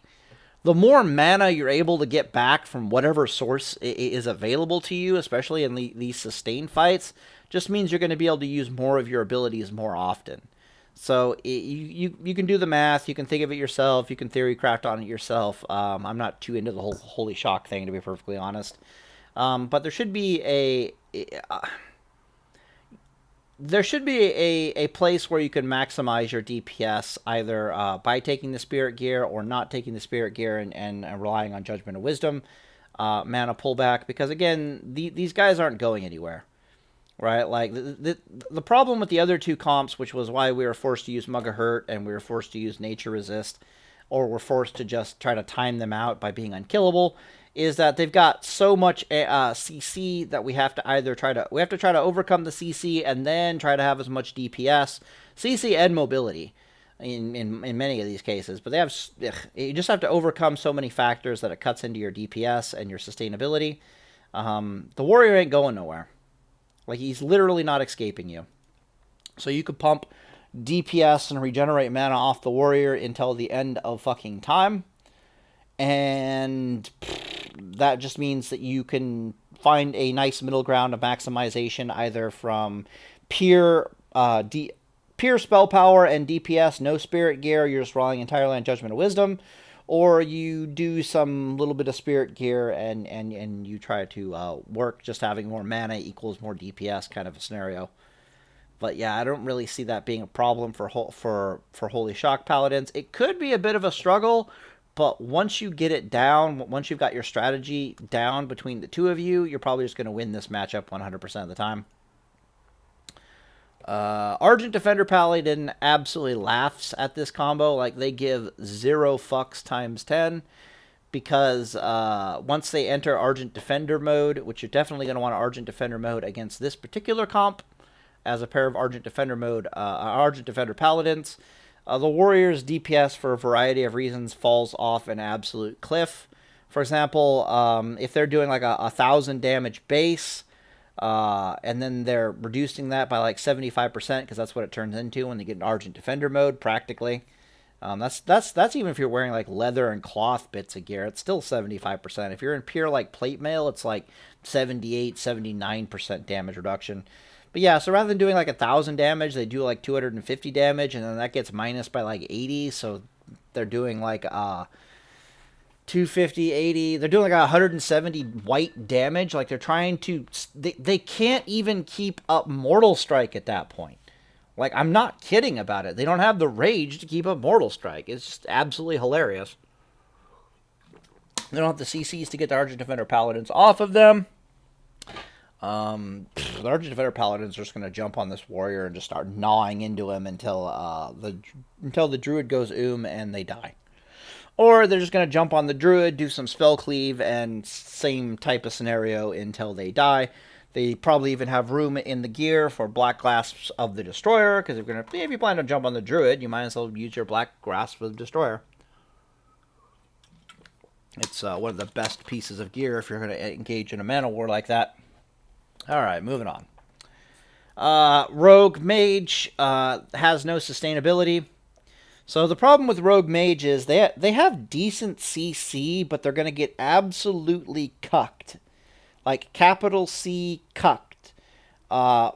the more mana you're able to get back from whatever source is available to you, especially in these sustained fights, just means you're going to be able to use more of your abilities more often. So you can do the math, you can think of it yourself, you can theory craft on it yourself. I'm not too into the whole Holy Shock thing, to be perfectly honest. But there should be a place where you can maximize your DPS, either by taking the Spirit Gear or not taking the Spirit Gear and relying on Judgment of Wisdom mana pullback, because again, these guys aren't going anywhere. Right, like the problem with the other 2 comps, which was why we were forced to use Mugga Hurt and we were forced to use Nature Resist, or we're forced to just try to time them out by being unkillable, is that they've got so much CC that we have to try to overcome the CC and then try to have as much DPS, CC and mobility. in many of these cases. But you just have to overcome so many factors that it cuts into your DPS and your sustainability. The warrior ain't going nowhere. Like, he's literally not escaping you. So you could pump DPS and regenerate mana off the warrior until the end of fucking time. And that just means that you can find a nice middle ground of maximization, either from pure spell power and DPS, no spirit gear, you're just relying entirely on Judgment of Wisdom, or you do some little bit of spirit gear and you try to work just having more mana equals more DPS kind of a scenario. But yeah, I don't really see that being a problem for Holy Shock Paladins. It could be a bit of a struggle, but once you get it down, once you've got your strategy down between the two of you, you're probably just going to win this matchup 100% of the time. Argent Defender Paladin absolutely laughs at this combo. Like, they give 0 fucks times 10, because once they enter Argent Defender mode, which you're definitely going to want Argent Defender mode against this particular comp, as a pair of Argent Defender Paladins, the warrior's DPS, for a variety of reasons, falls off an absolute cliff. For example, if they're doing like a 1,000 damage base, and then they're reducing that by like 75%, because that's what it turns into when they get in Argent Defender mode, practically. That's even if you're wearing like leather and cloth bits of gear, it's still 75%. If you're in pure like plate mail, it's like 78, 79% damage reduction. But yeah, so rather than doing like 1,000 damage, they do like 250 damage, and then that gets minus by like 80, so they're doing like 250, 80, they're doing like 170 white damage. Like, they're trying to, they can't even keep up Mortal Strike at that point. Like, I'm not kidding about it. They don't have the rage to keep up Mortal Strike. It's just absolutely hilarious. They don't have the CCs to get the Argent Defender Paladins off of them. The Argent Defender Paladins are just going to jump on this warrior and just start gnawing into him until the druid goes and they die. Or they're just going to jump on the druid, do some spell cleave, and same type of scenario until they die. They probably even have room in the gear for Black Grasp of the Destroyer, because if you plan to jump on the druid, you might as well use your Black Grasp of the Destroyer. It's one of the best pieces of gear if you're going to engage in a mana war like that. Alright, moving on. Rogue Mage has no sustainability. So the problem with Rogue Mage is they have decent CC, but they're going to get absolutely cucked. Like, capital C cucked.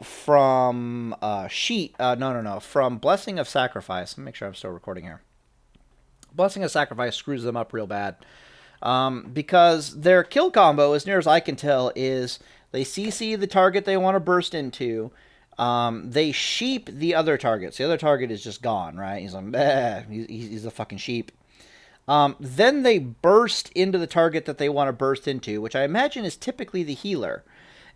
From from Blessing of Sacrifice. Let me make sure I'm still recording here. Blessing of Sacrifice screws them up real bad. Because their kill combo, as near as I can tell, is they CC the target they want to burst into. They sheep the other targets. The other target is just gone, right? He's like, he's a fucking sheep. Then they burst into the target that they want to burst into, which I imagine is typically the healer.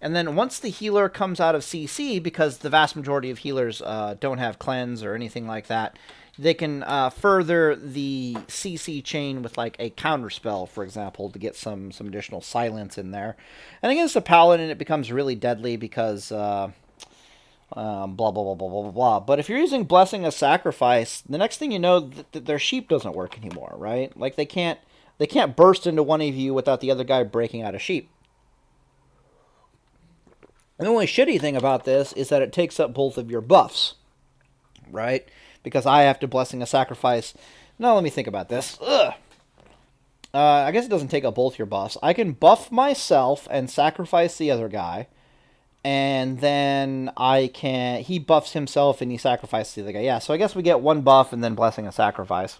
And then once the healer comes out of CC, because the vast majority of healers don't have cleanse or anything like that, they can further the CC chain with like a counterspell, for example, to get some additional silence in there. And against a paladin, it becomes really deadly because blah, blah, blah, blah, blah, blah, blah. But if you're using Blessing of Sacrifice, the next thing you know, their sheep doesn't work anymore, right? Like, they can't burst into one of you without the other guy breaking out a sheep. And the only shitty thing about this is that it takes up both of your buffs, right? Because I have to Blessing of Sacrifice. Now, let me think about this. I guess it doesn't take up both your buffs. I can buff myself and sacrifice the other guy. And then he buffs himself and he sacrifices the other guy. Yeah, so I guess we get one buff and then Blessing of Sacrifice.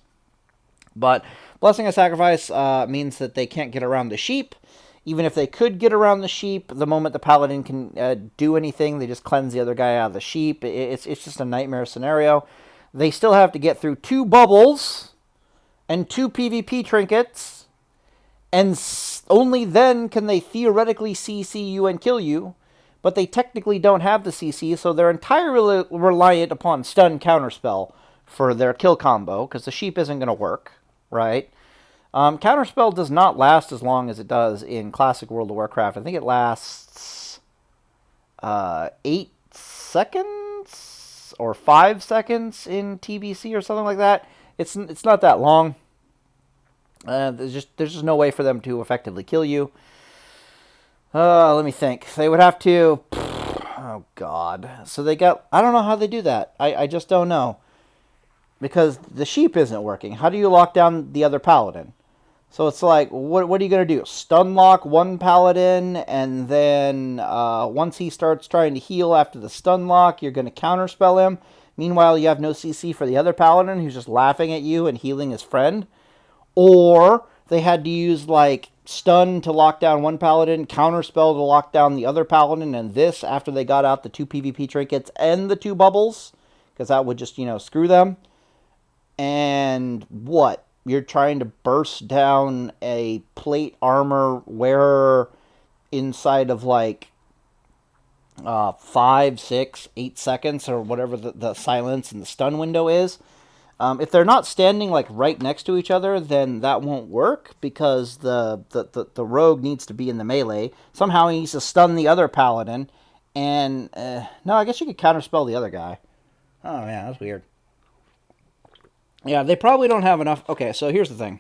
But Blessing of Sacrifice means that they can't get around the sheep. Even if they could get around the sheep, the moment the paladin can do anything, they just cleanse the other guy out of the sheep. It's just a nightmare scenario. They still have to get through 2 bubbles and 2 PvP trinkets. And only then can they theoretically CC you and kill you. But they technically don't have the CC, so they're entirely reliant upon stun counterspell for their kill combo, because the sheep isn't going to work, right? Counterspell does not last as long as it does in Classic World of Warcraft. I think it lasts 8 seconds or 5 seconds in TBC or something like that. It's not that long. There's just no way for them to effectively kill you. Let me think. They would have to... Oh, God. So they got... I don't know how they do that. I just don't know. Because the sheep isn't working. How do you lock down the other paladin? So it's like, what are you going to do? Stun lock one paladin, and then once he starts trying to heal after the stun lock, you're going to counterspell him. Meanwhile, you have no CC for the other paladin who's just laughing at you and healing his friend. Or they had to use, like, stun to lock down one paladin, counterspell to lock down the other paladin, and this after they got out the 2 PvP trinkets and the 2 bubbles, because that would just, screw them. And what? You're trying to burst down a plate armor wearer inside of, like, 5, 6, 8 seconds, or whatever the silence and the stun window is. If they're not standing, like, right next to each other, then that won't work, because the rogue needs to be in the melee. Somehow he needs to stun the other paladin, and, no, I guess you could counterspell the other guy. Oh, yeah, that's weird. Yeah, they probably don't have enough. Okay, so here's the thing.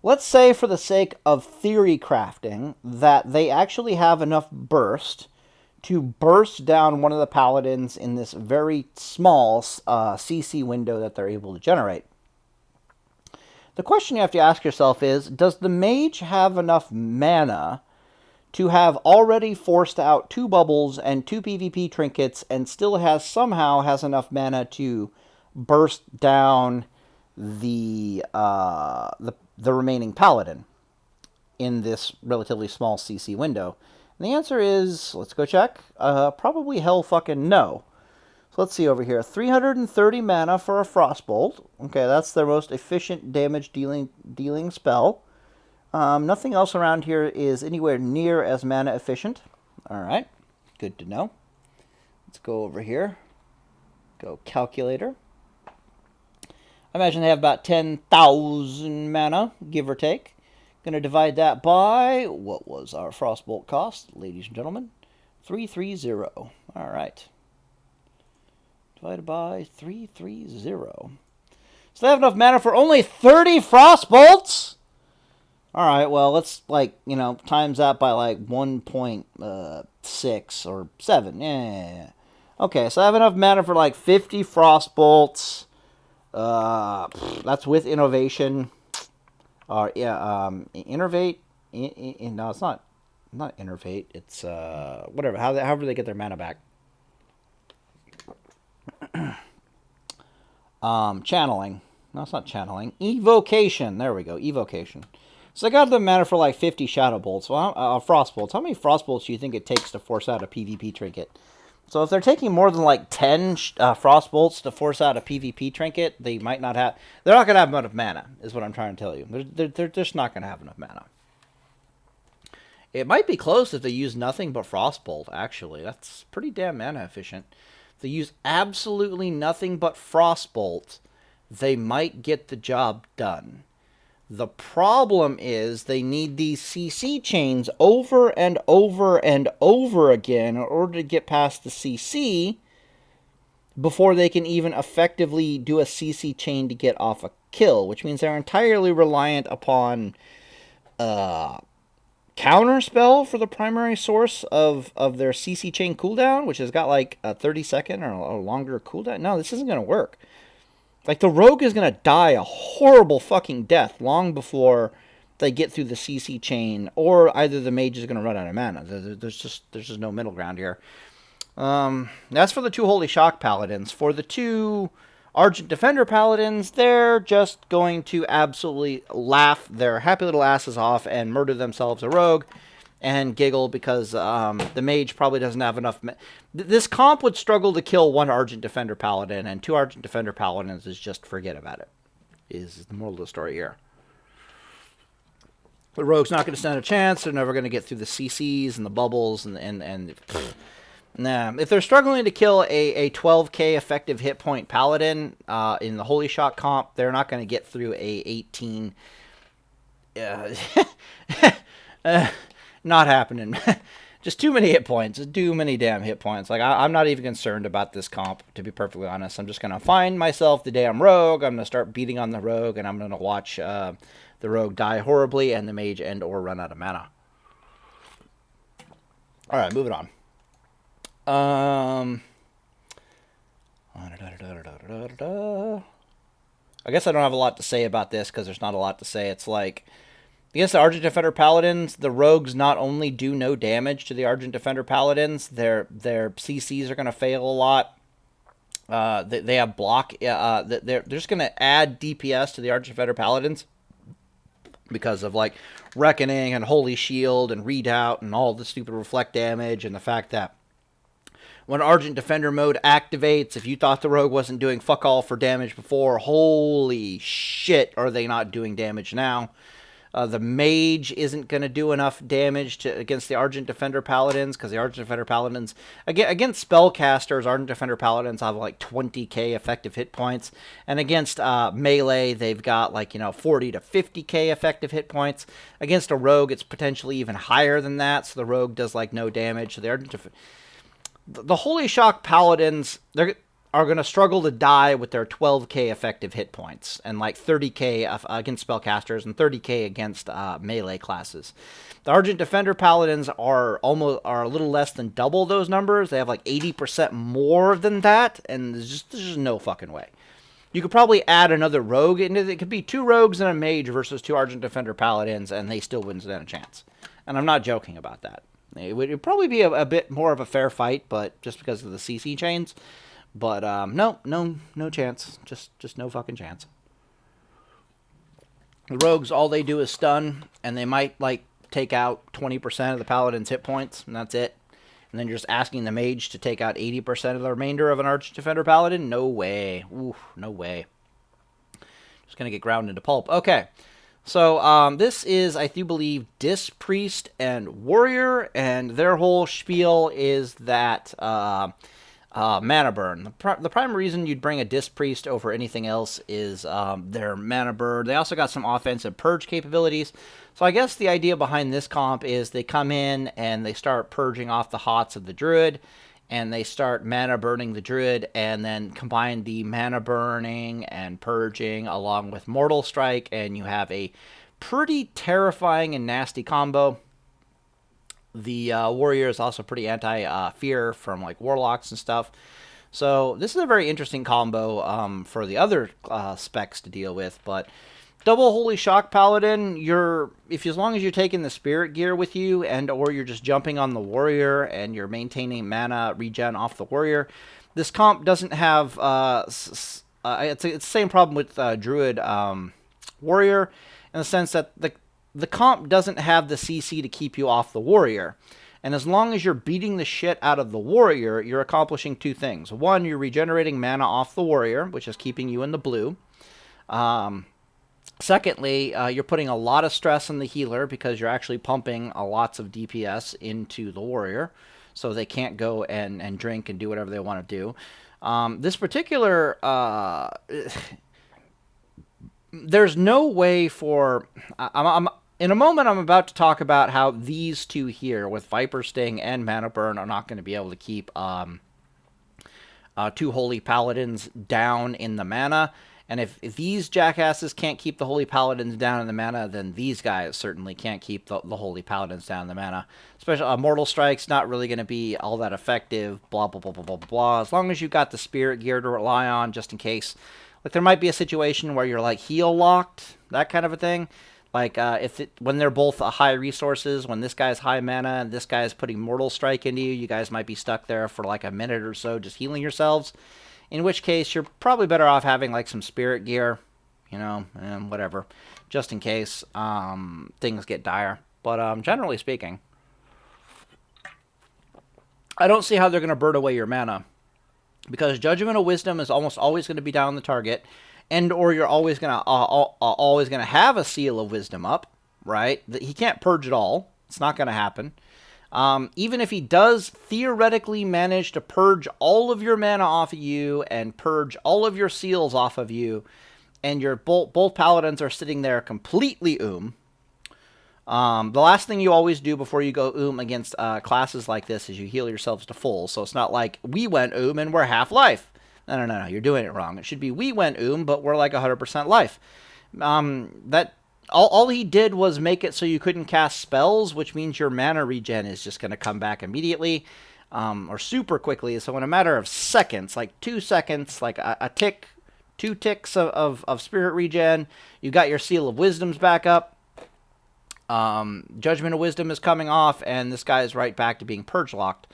Let's say, for the sake of theory crafting, that they actually have enough burst to burst down one of the paladins in this very small CC window that they're able to generate. The question you have to ask yourself is, does the mage have enough mana to have already forced out 2 bubbles and 2 PvP trinkets and still somehow has enough mana to burst down the remaining paladin in this relatively small CC window? And the answer is, let's go check, probably hell fucking no. So let's see over here. 330 mana for a Frostbolt. Okay, that's their most efficient damage dealing spell. Nothing else around here is anywhere near as mana efficient. Alright, good to know. Let's go over here. Go calculator. I imagine they have about 10,000 mana, give or take. Going to divide that by, what was our Frostbolt cost, ladies and gentlemen? 330. Alright. Divided by 330. So they have enough mana for only 30 Frostbolts? Alright, well, let's, times that by, 1.6 or 7. Yeah. Okay, so I have enough mana for, 50 Frostbolts. That's with innovation. Innervate. No, it's not innervate. It's, whatever. However they get their mana back. Channeling. No, it's not channeling. Evocation. There we go. Evocation. So I got the mana for 50 Shadow Bolts. Well, Frost Bolts. How many Frost Bolts do you think it takes to force out a PvP trinket? So if they're taking more than 10 Frost Bolts to force out a PvP trinket, they might not have... They're not going to have enough mana, is what I'm trying to tell you. They're just not going to have enough mana. It might be close if they use nothing but Frostbolt, actually. That's pretty damn mana efficient. If they use absolutely nothing but Frostbolt, they might get the job done. The problem is they need these CC chains over and over and over again in order to get past the CC before they can even effectively do a CC chain to get off a kill, which means they're entirely reliant upon counterspell for the primary source of their CC chain cooldown, which has got a 30-second or a longer cooldown. No, this isn't going to work. The rogue is going to die a horrible fucking death long before they get through the CC chain, or either the mage is going to run out of mana. There's just no middle ground here. That's for the 2 Holy Shock Paladins. For the 2 Argent Defender Paladins, they're just going to absolutely laugh their happy little asses off and murder themselves a rogue and giggle because the mage probably doesn't have enough... This comp would struggle to kill 1 Argent Defender Paladin, and 2 Argent Defender Paladins is just forget about it, is the moral of the story here. The rogue's not going to stand a chance. They're never going to get through the CCs and the bubbles and nah. If they're struggling to kill a 12k effective hit point Paladin in the Holy Shock comp, they're not going to get through a 18... Not happening. Just too many hit points. Too many damn hit points. Like, I'm not even concerned about this comp, to be perfectly honest. I'm just going to find myself the damn rogue. I'm going to start beating on the rogue, and I'm going to watch the rogue die horribly and the mage end or run out of mana. Alright, moving on. I guess I don't have a lot to say about this because there's not a lot to say. It's like, against the Argent Defender Paladins, the rogues not only do no damage to the Argent Defender Paladins, their CCs are going to fail a lot. They have block. They're just going to add DPS to the Argent Defender Paladins because of, like, Reckoning and Holy Shield and Redoubt and all the stupid reflect damage, and the fact that when Argent Defender mode activates, if you thought the rogue wasn't doing fuck all for damage before, holy shit, are they not doing damage now. The mage isn't going to do enough damage against the Argent Defender Paladins, because the Argent Defender Paladins, against spellcasters, Argent Defender Paladins have like 20k effective hit points, and against melee, they've got like, 40 to 50k effective hit points. Against a rogue, it's potentially even higher than that, so the rogue does like no damage. So the Holy Shock Paladins, are going to struggle to die with their 12k effective hit points, and like 30k against spellcasters and 30k against melee classes. The Argent Defender Paladins are a little less than double those numbers. They have like 80% more than that, and there's just no fucking way. You could probably add another rogue into it. It could be 2 rogues and a mage versus 2 Argent Defender Paladins, and they still wouldn't stand a chance. And I'm not joking about that. It would probably be a bit more of a fair fight, but just because of the CC chains. But no chance. Just no fucking chance. The rogues, all they do is stun, and they might like take out 20% of the paladin's hit points, and that's it. And then you're just asking the mage to take out 80% of the remainder of an Arch Defender Paladin? No way. Ooh, no way. Just gonna get ground into pulp. Okay. So, this is, I do believe, Disc Priest and Warrior, and their whole spiel is that, mana burn. The primary reason you'd bring a Disc Priest over anything else is, their mana burn. They also got some offensive purge capabilities. So I guess the idea behind this comp is they come in and they start purging off the hots of the Druid, and they start mana burning the Druid, and then combine the mana burning and purging along with Mortal Strike, and you have a pretty terrifying and nasty combo. The Warrior is also pretty anti-fear from like Warlocks and stuff. So this is a very interesting combo for the other specs to deal with, but double Holy Shock Paladin, as long as you're taking the Spirit Gear with you, and or you're just jumping on the Warrior and you're maintaining mana regen off the Warrior, this comp doesn't have it's the same problem with Druid Warrior, in the sense that the comp doesn't have the CC to keep you off the Warrior. And as long as you're beating the shit out of the Warrior, you're accomplishing 2 things. One, you're regenerating mana off the Warrior, which is keeping you in the blue. Secondly, you're putting a lot of stress on the healer because you're actually pumping lots of DPS into the Warrior, so they can't go and drink and do whatever they want to do. This particular... there's no way for... in a moment, I'm about to talk about how these 2 here, with Viper Sting and Mana Burn, are not going to be able to keep 2 Holy Paladins down in the mana. And if these jackasses can't keep the Holy Paladins down in the mana, then these guys certainly can't keep the Holy Paladins down in the mana. Especially Mortal Strike's not really going to be all that effective, blah, blah, blah, blah, blah, blah. As long as you've got the Spirit Gear to rely on, just in case. Like, there might be a situation where you're, like, heal locked, that kind of a thing. Like, when they're both high resources, when this guy's high mana and this guy's putting Mortal Strike into you, you guys might be stuck there for, like, a minute or so just healing yourselves. In which case, you're probably better off having, like, some Spirit Gear, and whatever, just in case things get dire. But generally speaking, I don't see how they're going to burn away your mana, because Judgment of Wisdom is almost always going to be down the target, and or you're always going to have a Seal of Wisdom up, right? He can't purge it all. It's not going to happen. Even if he does theoretically manage to purge all of your mana off of you and purge all of your seals off of you, and your both paladins are sitting there completely The last thing you always do before you go against classes like this is you heal yourselves to full. So it's not like we went and we're half life. No. You're doing it wrong. It should be we went but we're like 100% life. That all he did was make it so you couldn't cast spells, which means your mana regen is just going to come back immediately, or super quickly. So in a matter of seconds, like 2 seconds, like a tick, 2 ticks of spirit regen, you got your Seal of Wisdoms back up. Judgment of Wisdom is coming off, and this guy is right back to being purge locked.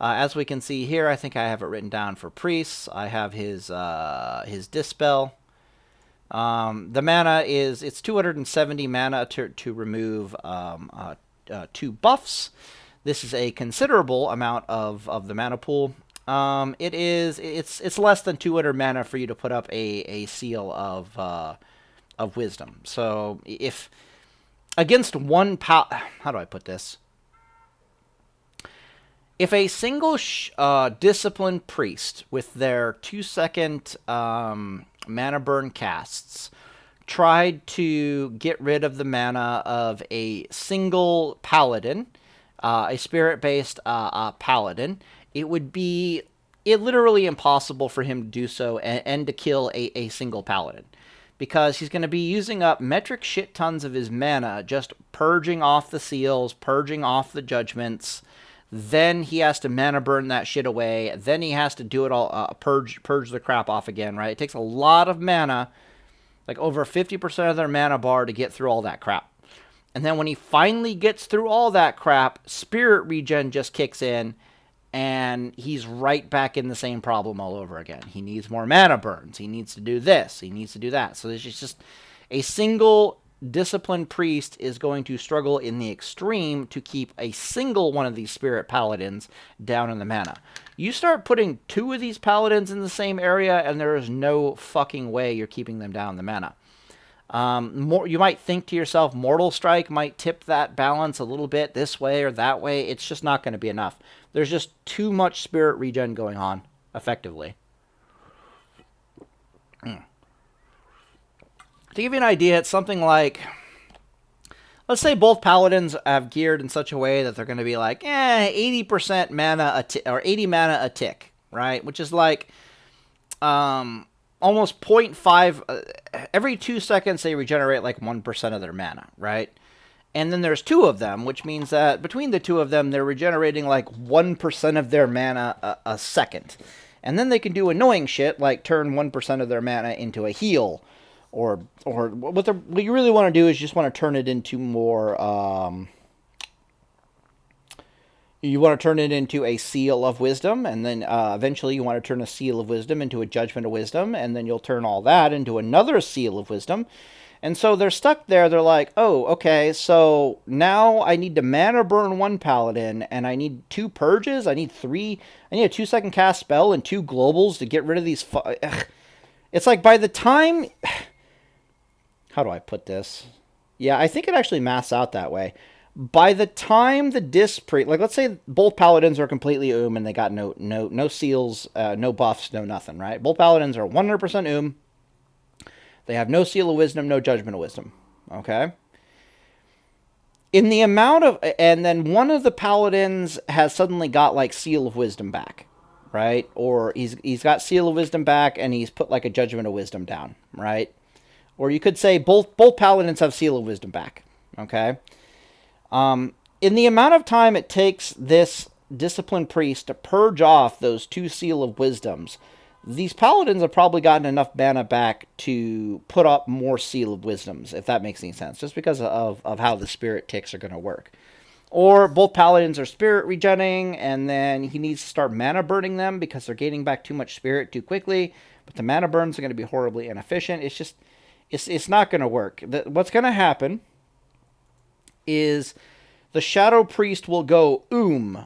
As we can see here, I think I have it written down for priests. I have his Dispel. The mana it's 270 mana to remove 2 buffs. This is a considerable amount of the mana pool. It's less than 200 mana for you to put up a Seal of Wisdom. So if against one how do I put this? If a single disciplined priest with their 2-second mana burn casts tried to get rid of the mana of a single paladin, a spirit-based paladin, it would be literally impossible for him to do so and to kill a single paladin. Because he's going to be using up metric shit tons of his mana, just purging off the seals, purging off the judgments. Then he has to mana burn that shit away. Then he has to do it all, purge the crap off again, right? It takes a lot of mana, like over 50% of their mana bar to get through all that crap. And then when he finally gets through all that crap, spirit regen just kicks in, and he's right back in the same problem all over again. He needs more mana burns. He needs to do this. He needs to do that. So there's just a single disciplined priest is going to struggle in the extreme to keep a single one of these spirit paladins down in the mana. You start putting 2 of these paladins in the same area, and there is no fucking way you're keeping them down the mana. You might think to yourself, Mortal Strike might tip that balance a little bit this way or that way. It's just not going to be enough. There's just too much spirit regen going on, effectively. To give you an idea, it's something like, let's say both paladins have geared in such a way that they're going to be like, 80% mana or 80 mana a tick, right? Which is like almost 0.5. Every 2 seconds they regenerate like 1% of their mana, right? And then there's 2 of them, which means that between the 2 of them, they're regenerating like 1% of their mana a second. And then they can do annoying shit like turn 1% of their mana into a heal. Or what you really want to do is just want to turn it into more, you want to turn it into a Seal of Wisdom, and then eventually you want to turn a Seal of Wisdom into a Judgment of Wisdom, and then you'll turn all that into another Seal of Wisdom. And so they're stuck there. They're like, oh, okay, so now I need to mana burn 1 paladin, and I need 2 purges. I need a 2-second cast spell and 2 globals to get rid of these. It's like by the time. How do I put this? Yeah, I think it actually maths out that way. By the time the like let's say both paladins are completely and they got no seals, no buffs, no nothing, right? Both paladins are 100% They have no Seal of Wisdom, no Judgment of Wisdom. Okay? In the amount of, and then one of the paladins has suddenly got like Seal of Wisdom back, right? Or he's got Seal of Wisdom back and he's put like a Judgment of Wisdom down, right? Or you could say both paladins have Seal of Wisdom back, okay? In the amount of time it takes this disciplined priest to purge off those 2 Seal of Wisdoms, these paladins have probably gotten enough mana back to put up more Seal of Wisdoms, if that makes any sense, just because of how the spirit ticks are going to work. Or both paladins are spirit regenerating, and then he needs to start mana burning them because they're gaining back too much spirit too quickly, but the mana burns are going to be horribly inefficient. It's just... It's not going to work. What's going to happen is the Shadow Priest will go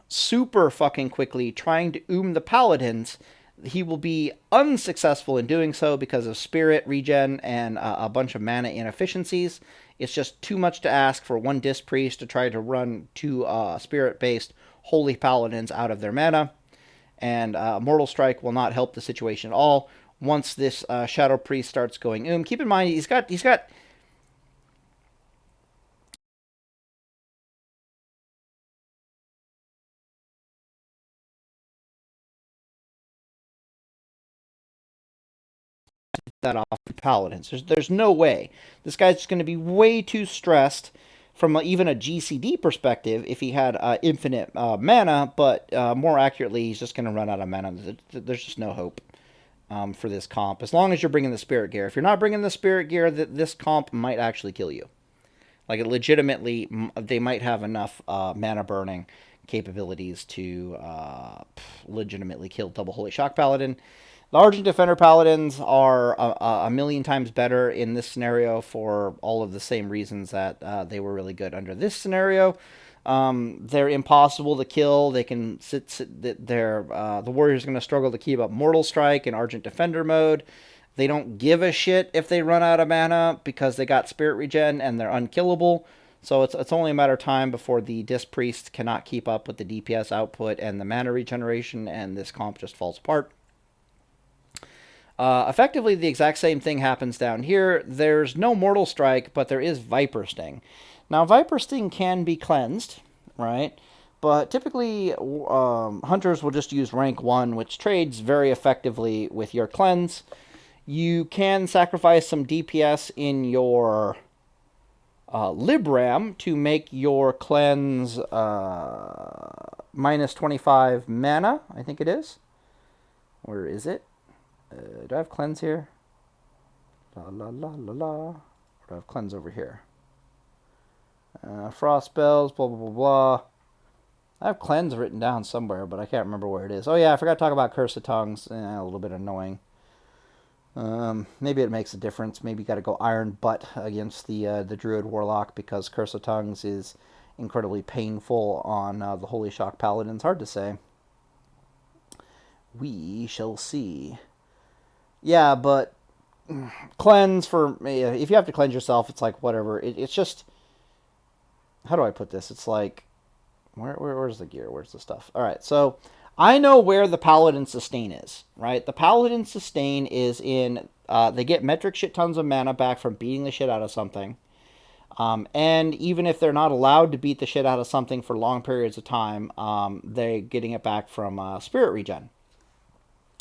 super fucking quickly trying to the paladins. He will be unsuccessful in doing so because of spirit regen and a bunch of mana inefficiencies. It's just too much to ask for 1 Disc Priest to try to run 2 spirit-based Holy Paladins out of their mana. And Mortal Strike will not help the situation at all. Once this Shadow Priest starts going keep in mind he's got that off the Paladins. There's no way. This guy's just going to be way too stressed from even a GCD perspective if he had infinite mana, but more accurately, he's just going to run out of mana. There's just no hope for this comp. As long as you're bringing the Spirit Gear. If you're not bringing the Spirit Gear, this comp might actually kill you. Like, it legitimately, they might have enough mana burning capabilities to legitimately kill Double Holy Shock Paladin. The Argent Defender Paladins are a million times better in this scenario for all of the same reasons that they were really good under this scenario. They're impossible to kill. They can the Warrior's going to struggle to keep up Mortal Strike in Argent Defender mode. They don't give a shit if they run out of mana because they got Spirit Regen and they're unkillable. So it's only a matter of time before the Disc Priest cannot keep up with the DPS output and the mana regeneration, and this comp just falls apart. Effectively, the exact same thing happens down here. There's no Mortal Strike, but there is Viper Sting. Now, Viper Sting can be cleansed, right? But typically, hunters will just use rank 1, which trades very effectively with your cleanse. You can sacrifice some DPS in your Libram to make your cleanse minus 25 mana, I think it is. Where is it? Do I have cleanse here? La la la la la. Or do I have cleanse over here? Frost spells, blah blah blah blah. I have cleanse written down somewhere, but I can't remember where it is. Oh yeah, I forgot to talk about Curse of Tongues. A little bit annoying. Maybe it makes a difference. Maybe you got to go Iron Butt against the Druid Warlock because Curse of Tongues is incredibly painful on the Holy Shock Paladins. Hard to say. We shall see. Yeah, but cleanse for if you have to cleanse yourself, it's like whatever. It's just, how do I put this? It's like where's the gear? Where's the stuff? All right, so I know where the Paladin Sustain is, right? The Paladin Sustain is in, they get metric shit tons of mana back from beating the shit out of something. And even if they're not allowed to beat the shit out of something for long periods of time, they're getting it back from Spirit Regen,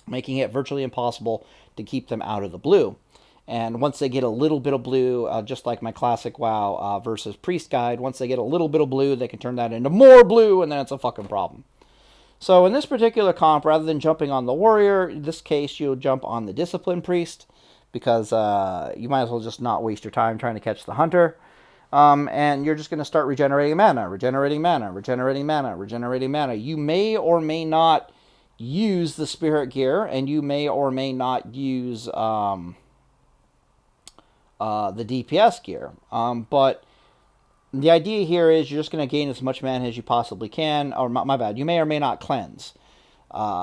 making it virtually impossible to keep them out of the blue. And once they get a little bit of blue, just like my classic WoW versus Priest Guide, once they get a little bit of blue, they can turn that into more blue, and then it's a fucking problem. So in this particular comp, rather than jumping on the Warrior, in this case, you'll jump on the Discipline Priest, because you might as well just not waste your time trying to catch the Hunter. And you're just going to start regenerating mana, regenerating mana, regenerating mana, regenerating mana. You may or may not use the Spirit Gear, and you may or may not use the DPS gear. But the idea here is you're just going to gain as much mana as you possibly can. Or my bad, you may or may not cleanse.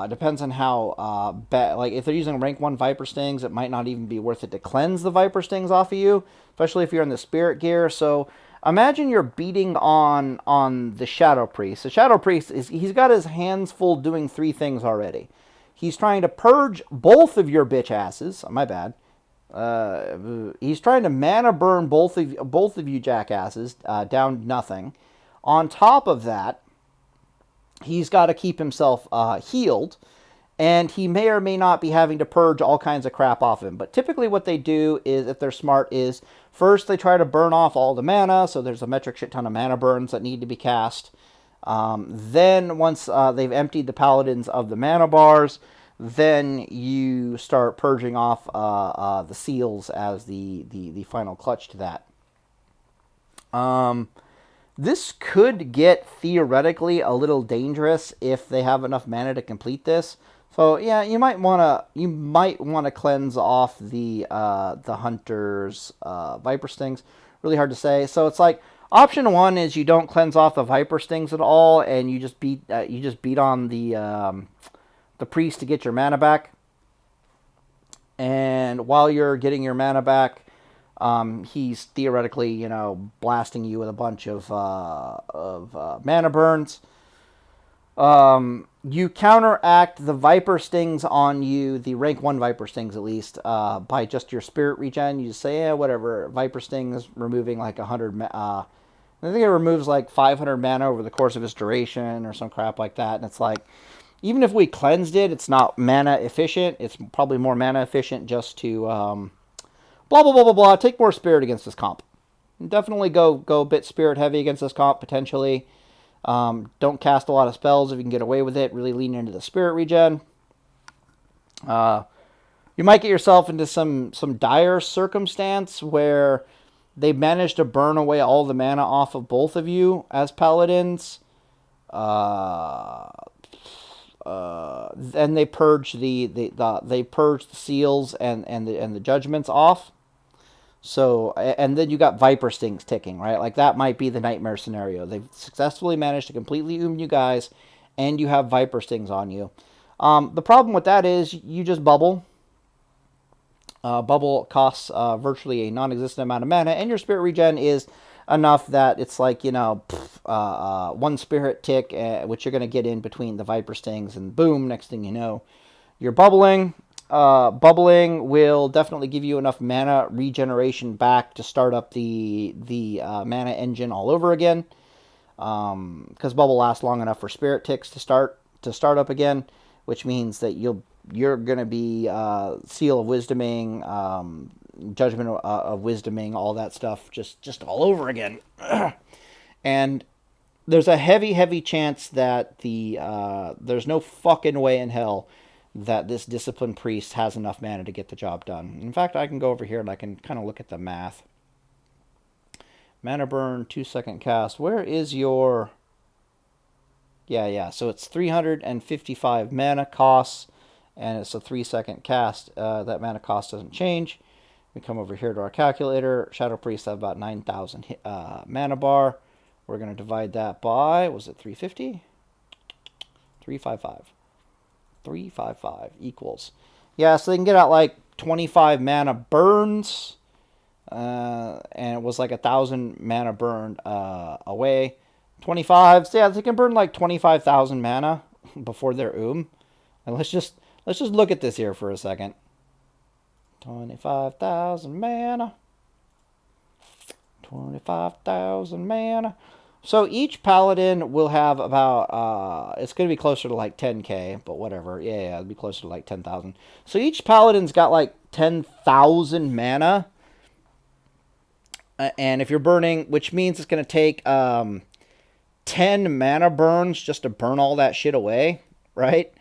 Depends on how bad. Like if they're using rank 1 Viper Stings, it might not even be worth it to cleanse the Viper Stings off of you, especially if you're in the Spirit Gear. So imagine you're beating on the Shadow Priest. The Shadow Priest he's got his hands full doing 3 things already. He's trying to purge both of your bitch asses. My bad. He's trying to mana burn both of you jackasses down to nothing. On top of that, he's got to keep himself healed, and he may or may not be having to purge all kinds of crap off him. But typically what they do is, if they're smart, is first they try to burn off all the mana, so there's a metric shit ton of mana burns that need to be cast. Then once they've emptied the paladins of the mana bars, then you start purging off the seals as the final clutch to that. This could get theoretically a little dangerous if they have enough mana to complete this. So yeah, you might wanna cleanse off the hunter's Viper Stings. Really hard to say. So it's like option 1 is you don't cleanse off the Viper Stings at all, and you just beat on the priest to get your mana back. And while you're getting your mana back, he's theoretically, blasting you with a bunch of mana burns. You counteract the Viper Stings on you, the rank 1 Viper Stings at least, by just your Spirit Regen. You just say, yeah, whatever, Viper Stings removing like 100, I think it removes like 500 mana over the course of its duration or some crap like that. And it's like, Even if we cleansed it, it's not mana efficient. It's probably more mana efficient just to blah blah blah blah blah. Take more spirit against this comp. Definitely go a bit spirit heavy against this comp potentially. Don't cast a lot of spells if you can get away with it. Really lean into the spirit regen. You might get yourself into some dire circumstance where they manage to burn away all the mana off of both of you as paladins. Then they purge they purge the seals and the judgments off. So, and then you got Viper Stings ticking, right? Like, that might be the nightmare scenario. They've successfully managed to completely you guys, and you have Viper Stings on you. The problem with that is you just bubble. Bubble costs virtually a non-existent amount of mana, and your spirit regen is enough that it's like, one spirit tick, which you're going to get in between the Viper Stings, and boom, next thing you know, you're bubbling. Bubbling will definitely give you enough mana regeneration back to start up the mana engine all over again. Because bubble lasts long enough for spirit ticks to start up again, which means that you're gonna be seal of wisdoming, judgment of wisdoming, all that stuff just all over again. And there's a heavy chance that there's no fucking way in hell that this disciplined priest has enough mana to get the job done. In fact, I can go over here and I can kind of look at the math. Mana burn, 2-second cast. Where is your... Yeah. So it's 355 mana costs, and it's a 3-second cast. That mana cost doesn't change. We come over here to our calculator. Shadow Priest have about 9,000 mana bar. We're going to divide that by, was it 350? 355. 355 equals. Yeah, so they can get out like 25 mana burns. And it was like 1,000 mana burned away. 25. So yeah, they can burn like 25,000 mana before their And let's just look at this here for a second. 25,000 mana. 25,000 mana. So each paladin will have about, it's going to be closer to like 10k, but whatever. Yeah, it'll be closer to like 10,000. So each paladin's got like 10,000 mana. And if you're burning, which means it's going to take 10 mana burns just to burn all that shit away, right?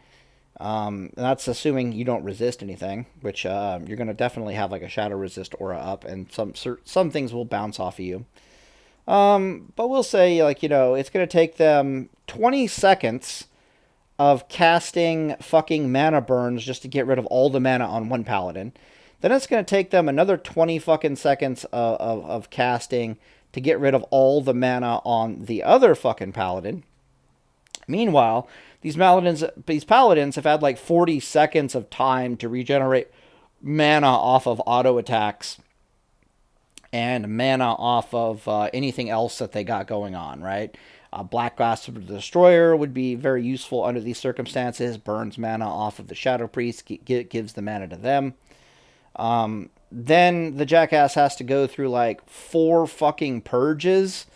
And that's assuming you don't resist anything, which you're going to definitely have like a shadow resist aura up, and some things will bounce off of you. But we'll say, like, it's going to take them 20 seconds of casting fucking mana burns just to get rid of all the mana on one paladin. Then it's going to take them another 20 fucking seconds of casting to get rid of all the mana on the other fucking paladin. Meanwhile, these paladins have had like 40 seconds of time to regenerate mana off of auto attacks and mana off of anything else that they got going on, right? Black Grasp of the Destroyer would be very useful under these circumstances. Burns mana off of the Shadow Priest, gives the mana to them. Then the jackass has to go through like 4 fucking purges,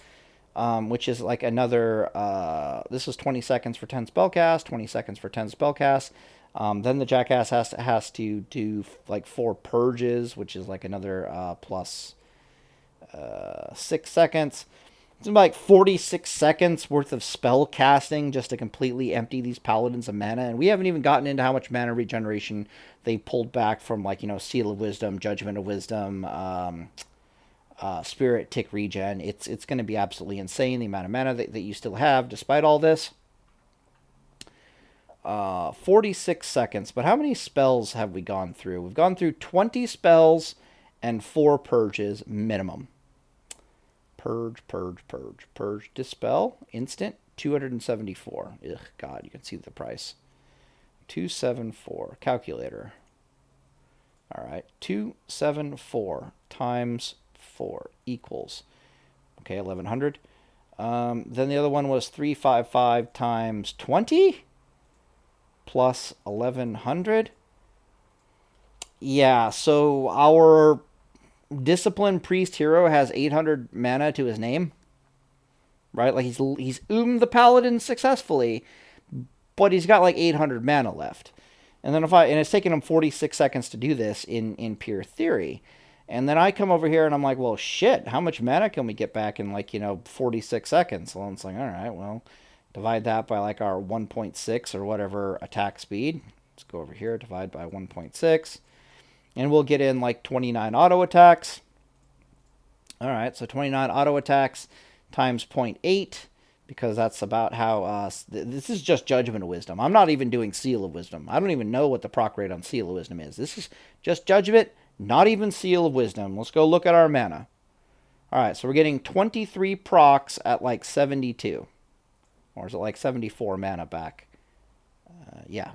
which is like another... this is 20 seconds for 10 spellcast, 20 seconds for 10 spellcast. Then the jackass has to do like 4 purges, which is like another plus 6 seconds. It's like 46 seconds worth of spell casting just to completely empty these paladins of mana. And we haven't even gotten into how much mana regeneration they pulled back from, like, Seal of Wisdom, Judgment of Wisdom, Spirit Tick regen. It's going to be absolutely insane, the amount of mana that you still have despite all this. 46 seconds. But how many spells have we gone through? We've gone through 20 spells and 4 purges minimum. Purge, dispel, instant, 274. Ugh, God, you can see the price. 274, calculator. All right, 274 times 4 equals, okay, 1,100. Then the other one was 355 times 20 plus 1,100. Yeah, so our Disciplined Priest hero has 800 mana to his name, right? Like he's the paladin successfully, but he's got like 800 mana left. And then and it's taking him 46 seconds to do this in pure theory. And then I come over here and I'm like, well, shit, how much mana can we get back in 46 seconds? Well, it's like, all right, well, divide that by like our 1.6 or whatever attack speed. Let's go over here, divide by 1.6. And we'll get in like 29 auto attacks. All right, so 29 auto attacks times 0.8, because that's about how... this is just Judgment of Wisdom. I'm not even doing Seal of Wisdom. I don't even know what the proc rate on Seal of Wisdom is. This is just Judgment, not even Seal of Wisdom. Let's go look at our mana. All right, so we're getting 23 procs at like 72. Or is it like 74 mana back? Yeah.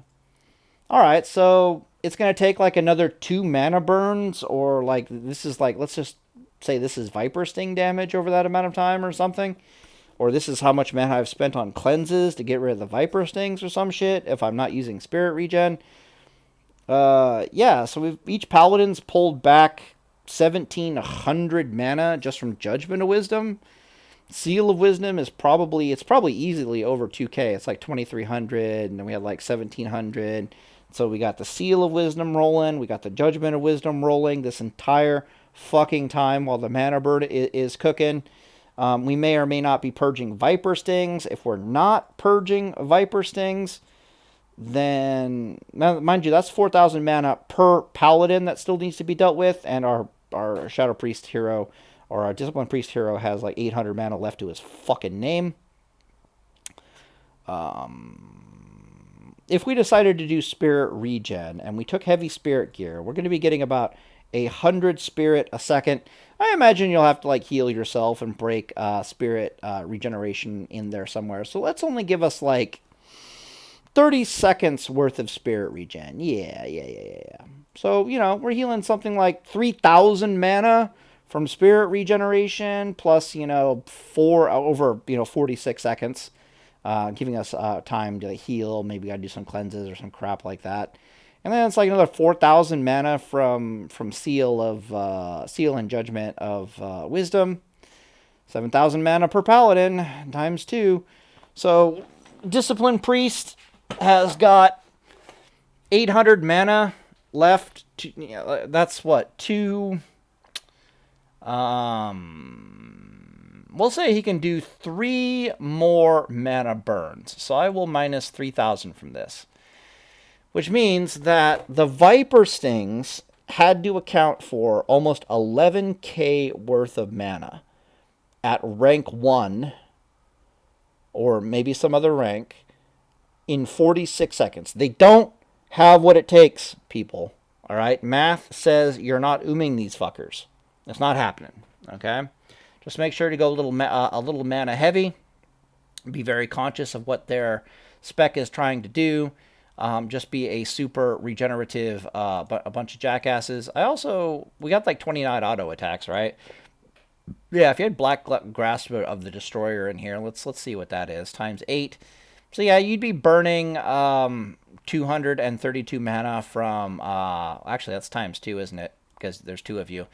All right, so it's going to take like another 2 mana burns, or like this is like, let's just say this is Viper Sting damage over that amount of time or something. Or this is how much mana I've spent on cleanses to get rid of the Viper Stings or some shit if I'm not using Spirit Regen. Yeah, so each Paladin's pulled back 1,700 mana just from Judgment of Wisdom. Seal of Wisdom is probably easily over 2k. It's like 2,300, and then we had like 1,700. So we got the Seal of Wisdom rolling, we got the Judgment of Wisdom rolling this entire fucking time while the mana burn is cooking. We may or may not be purging Viper Stings. If we're not purging Viper Stings, then, mind you, that's 4,000 mana per Paladin that still needs to be dealt with, and our Shadow Priest hero, or our Disciplined Priest hero, has like 800 mana left to his fucking name. If we decided to do Spirit Regen, and we took Heavy Spirit Gear, we're going to be getting about 100 Spirit a second. I imagine you'll have to like heal yourself and break Spirit Regeneration in there somewhere. So let's only give us like 30 seconds worth of Spirit Regen. Yeah. So, we're healing something like 3,000 mana from Spirit Regeneration, plus, 46 seconds, giving us time to heal. Maybe gotta do some cleanses or some crap like that. And then it's like another 4,000 mana from Seal and Judgment of Wisdom. 7,000 mana per Paladin, times 2. So, Disciplined Priest has got 800 mana left. That's what, 2... we'll say he can do 3 more mana burns. So I will minus 3,000 from this. Which means that the Viper Stings had to account for almost 11k worth of mana at rank 1, or maybe some other rank, in 46 seconds. They don't have what it takes, people. All right? Math says you're not ooming these fuckers. It's not happening. Okay? Just make sure to go a little mana heavy. Be very conscious of what their spec is trying to do. Just be a super regenerative, a bunch of jackasses. We got like 29 auto attacks, right? Yeah, if you had Black Grasp of the Destroyer in here, let's see what that is, times 8. So yeah, you'd be burning 232 mana from, actually that's times 2, isn't it? Because there's 2 of you.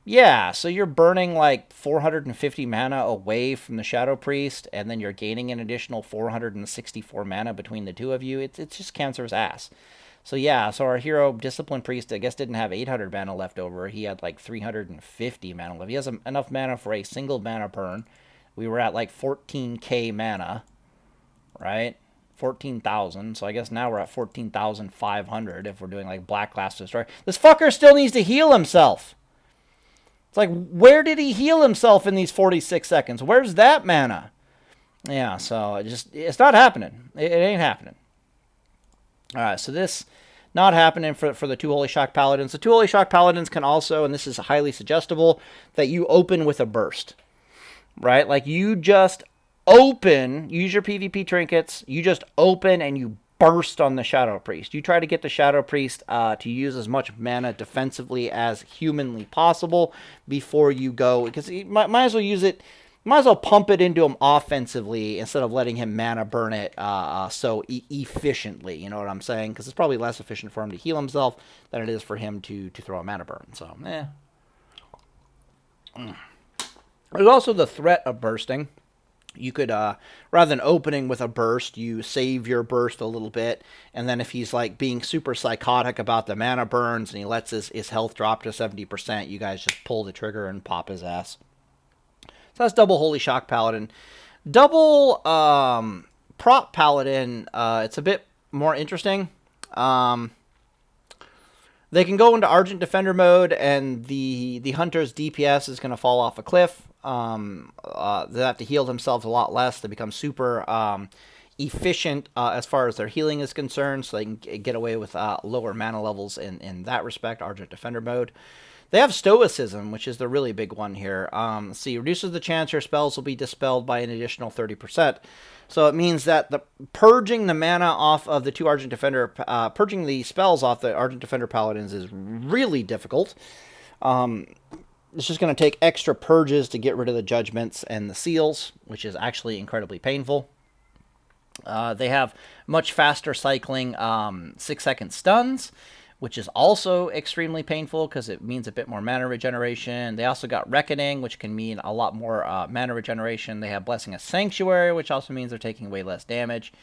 Yeah, so you're burning like 450 mana away from the Shadow Priest, and then you're gaining an additional 464 mana between the 2 of you. It's just cancer's ass. So yeah, so our hero, Disciplined Priest, I guess didn't have 800 mana left over. He had like 350 mana left. He has enough mana for a single mana burn. We were at like 14k mana, right? 14,000. So I guess now we're at 14,500 if we're doing like Black Glass Destroyer. This fucker still needs to heal himself. It's like, where did he heal himself in these 46 seconds? Where's that mana? Yeah, so it's not happening. It ain't happening. All right, so this not happening for the 2 Holy Shock Paladins. The 2 Holy Shock Paladins can also, and this is highly suggestible, that you open with a burst, right? Like you just open, use your PvP trinkets, you just open and you burst on the Shadow Priest. You try to get the Shadow Priest to use as much mana defensively as humanly possible before you go, because you might as well use it, might as well pump it into him offensively instead of letting him mana burn it so efficiently, you know what I'm saying? Because it's probably less efficient for him to heal himself than it is for him to throw a mana burn, so, There's also the threat of bursting. You could, rather than opening with a burst, you save your burst a little bit, and then if he's like being super psychotic about the mana burns and he lets his health drop to 70%, you guys just pull the trigger and pop his ass. So that's double Holy Shock Paladin. Double Prop Paladin, it's a bit more interesting. They can go into Argent Defender mode, and the Hunter's DPS is going to fall off a cliff. They have to heal themselves a lot less. They become super efficient as far as their healing is concerned, so they can get away with lower mana levels in that respect, Argent Defender mode. They have Stoicism, which is the really big one here. See, reduces the chance your spells will be dispelled by an additional 30%. So it means that purging the mana off of the two Argent Defender, purging the spells off the Argent Defender Paladins is really difficult. It's just going to take extra purges to get rid of the judgments and the seals, which is actually incredibly painful. They have much faster cycling 6-second stuns, which is also extremely painful because it means a bit more mana regeneration. They also got Reckoning, which can mean a lot more mana regeneration. They have Blessing of Sanctuary, which also means they're taking way less damage.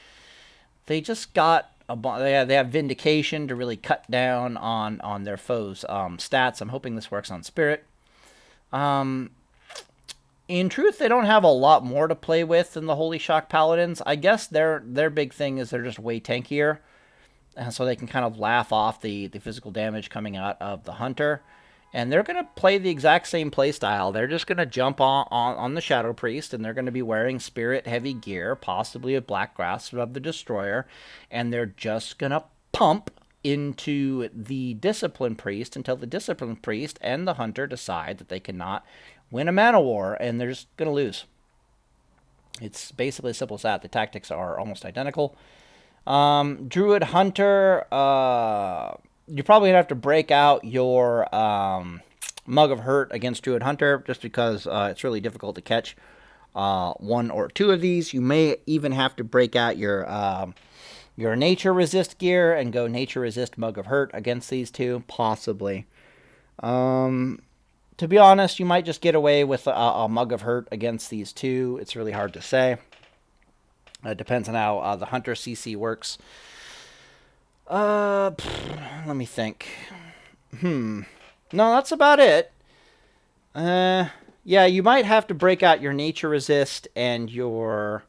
They just got they have Vindication to really cut down on their foes' stats. I'm hoping this works on Spirit. In truth, they don't have a lot more to play with than the Holy Shock Paladins. I guess their big thing is they're just way tankier. And so they can kind of laugh off the physical damage coming out of the Hunter. And they're going to play the exact same play style. They're just going to jump on the Shadow Priest, and they're going to be wearing Spirit-heavy gear, possibly a Black Grasp of the Destroyer. And they're just going to pump into the Discipline Priest until the Discipline Priest and the Hunter decide that they cannot win a mana war, and they're just going to lose. It's basically as simple as that. The tactics are almost identical. Druid Hunter, you're probably gonna have to break out your Mug of Hurt against Druid Hunter, just because it's really difficult to catch one or two of these. You may even have to break out your Nature Resist gear and go Nature Resist Mug of Hurt against these two, possibly. To be honest, you might just get away with a Mug of Hurt against these two. It's really hard to say. It depends on how the Hunter CC works. Let me think. No, that's about it. Yeah, you might have to break out your Nature Resist and your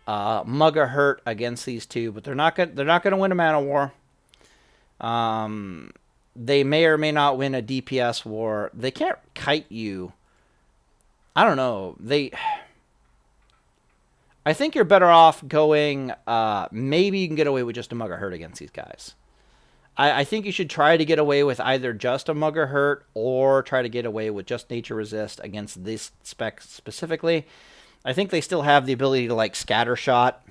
Mug of Hurt against these two, but they're not gonna win a mana war. They may or may not win a DPS war. They can't kite you. I don't know. I think you're better off going, maybe you can get away with just a Mug of Hurt against these guys. I think you should try to get away with either just a Mug of Hurt or try to get away with just Nature Resist against this spec specifically. I think they still have the ability to, like, Scatter Shot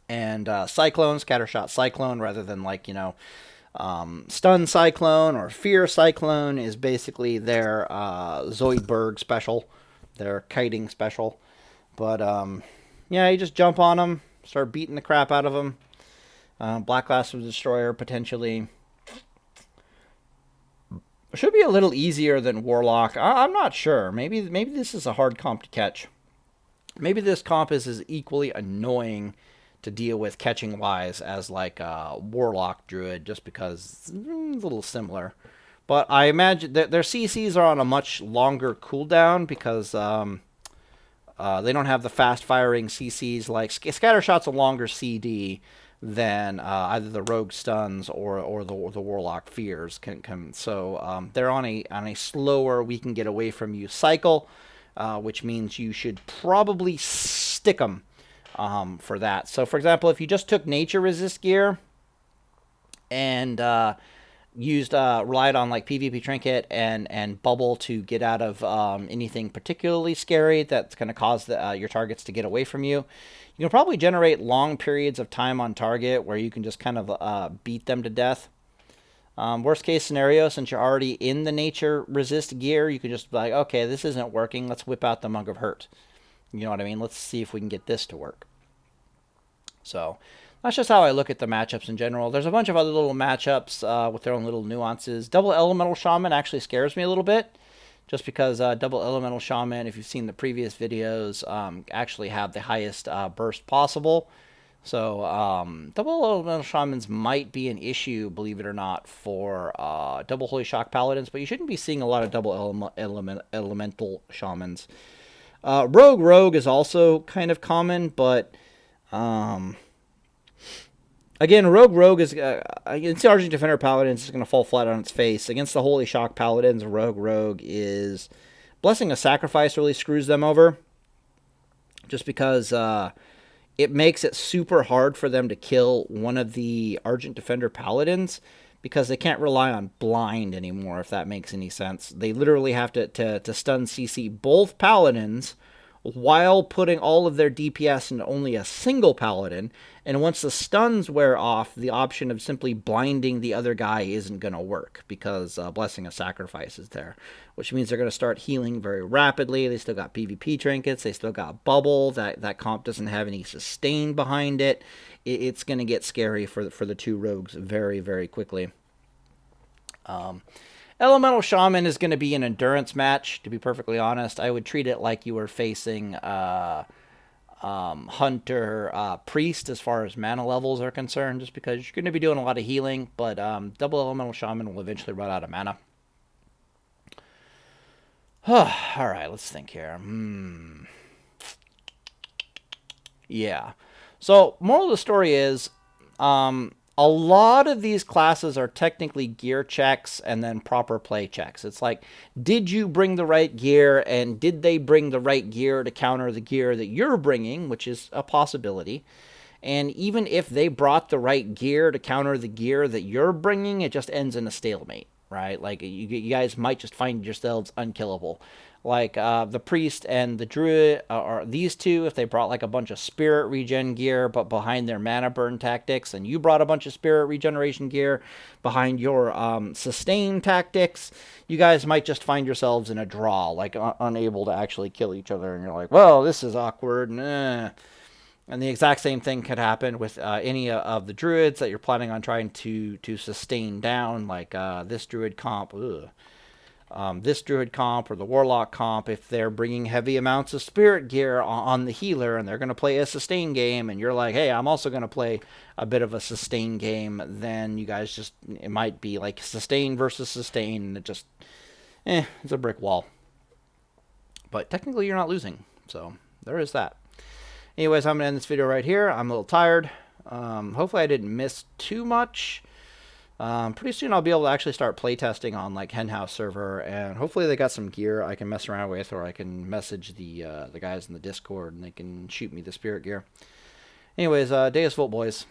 and Cyclone, Scatter Shot Cyclone, rather than, like, Stun Cyclone or Fear Cyclone is basically their Zoidberg special, their kiting special. But, yeah, you just jump on them, start beating the crap out of them. Black Glass of the Destroyer, potentially. Should be a little easier than Warlock. I'm not sure. Maybe this is a hard comp to catch. Maybe this comp is as equally annoying to deal with catching-wise as, like, Warlock Druid, just because it's a little similar. But I imagine that their CCs are on a much longer cooldown because... they don't have the fast-firing CCs. Like Scattershot's a longer CD than either the Rogue Stuns or the Warlock Fears can come. So they're on a slower, we can get away from you cycle, which means you should probably stick them for that. So, for example, if you just took Nature Resist gear and relied on like PvP Trinket and Bubble to get out of anything particularly scary that's going to cause your targets to get away from you, you can probably generate long periods of time on target where you can just kind of beat them to death. Worst case scenario, since you're already in the Nature Resist gear, you can just be like, okay, this isn't working, let's whip out the Mug of Hurt. You know what I mean? Let's see if we can get this to work. So... that's just how I look at the matchups in general. There's a bunch of other little matchups with their own little nuances. Double Elemental Shaman actually scares me a little bit, just because double elemental shaman, if you've seen the previous videos, actually have the highest burst possible. So double elemental shamans might be an issue, believe it or not, for double holy shock paladins, but you shouldn't be seeing a lot of double elemental shamans. Rogue is also kind of common, but again, Rogue is against the Argent Defender Paladins is going to fall flat on its face. Against the Holy Shock Paladins, Rogue is Blessing of Sacrifice really screws them over, just because it makes it super hard for them to kill one of the Argent Defender Paladins, because they can't rely on blind anymore, if that makes any sense. They literally have to stun CC both Paladins while putting all of their DPS into only a single Paladin, and once the stuns wear off, the option of simply blinding the other guy isn't going to work, because Blessing of Sacrifice is there, which means they're going to start healing very rapidly. They still got PvP trinkets, they still got Bubble, that comp doesn't have any sustain behind it. It's going to get scary for the two rogues very, very quickly. Elemental Shaman is going to be an endurance match, to be perfectly honest. I would treat it like you were facing Hunter Priest as far as mana levels are concerned, just because you're going to be doing a lot of healing, but double Elemental Shaman will eventually run out of mana. Alright, let's think here. Yeah. So, moral of the story is, a lot of these classes are technically gear checks and then proper play checks. It's like, did you bring the right gear, and did they bring the right gear to counter the gear that you're bringing, which is a possibility. And even if they brought the right gear to counter the gear that you're bringing, it just ends in a stalemate, right? Like, you guys might just find yourselves unkillable. Like, the Priest and the Druid, or these two, if they brought like a bunch of Spirit regen gear, but behind their mana burn tactics, and you brought a bunch of Spirit regeneration gear behind your sustain tactics, you guys might just find yourselves in a draw, like unable to actually kill each other, and you're like, well, this is awkward, And the exact same thing could happen with any of the Druids that you're planning on trying to sustain down, like this Druid comp, this Druid comp or the Warlock comp. If they're bringing heavy amounts of Spirit gear on the healer, and they're going to play a sustain game, and you're like, hey, I'm also going to play a bit of a sustain game, then you guys just, it might be like sustain versus sustain, and it just, it's a brick wall. But technically you're not losing, so there is that. Anyways, I'm going to end this video right here. I'm a little tired. Hopefully I didn't miss too much. Pretty soon I'll be able to actually start playtesting on like Henhouse server, and hopefully they got some gear I can mess around with, or I can message the guys in the Discord and they can shoot me the Spirit gear. Anyways, Deus Vult, boys.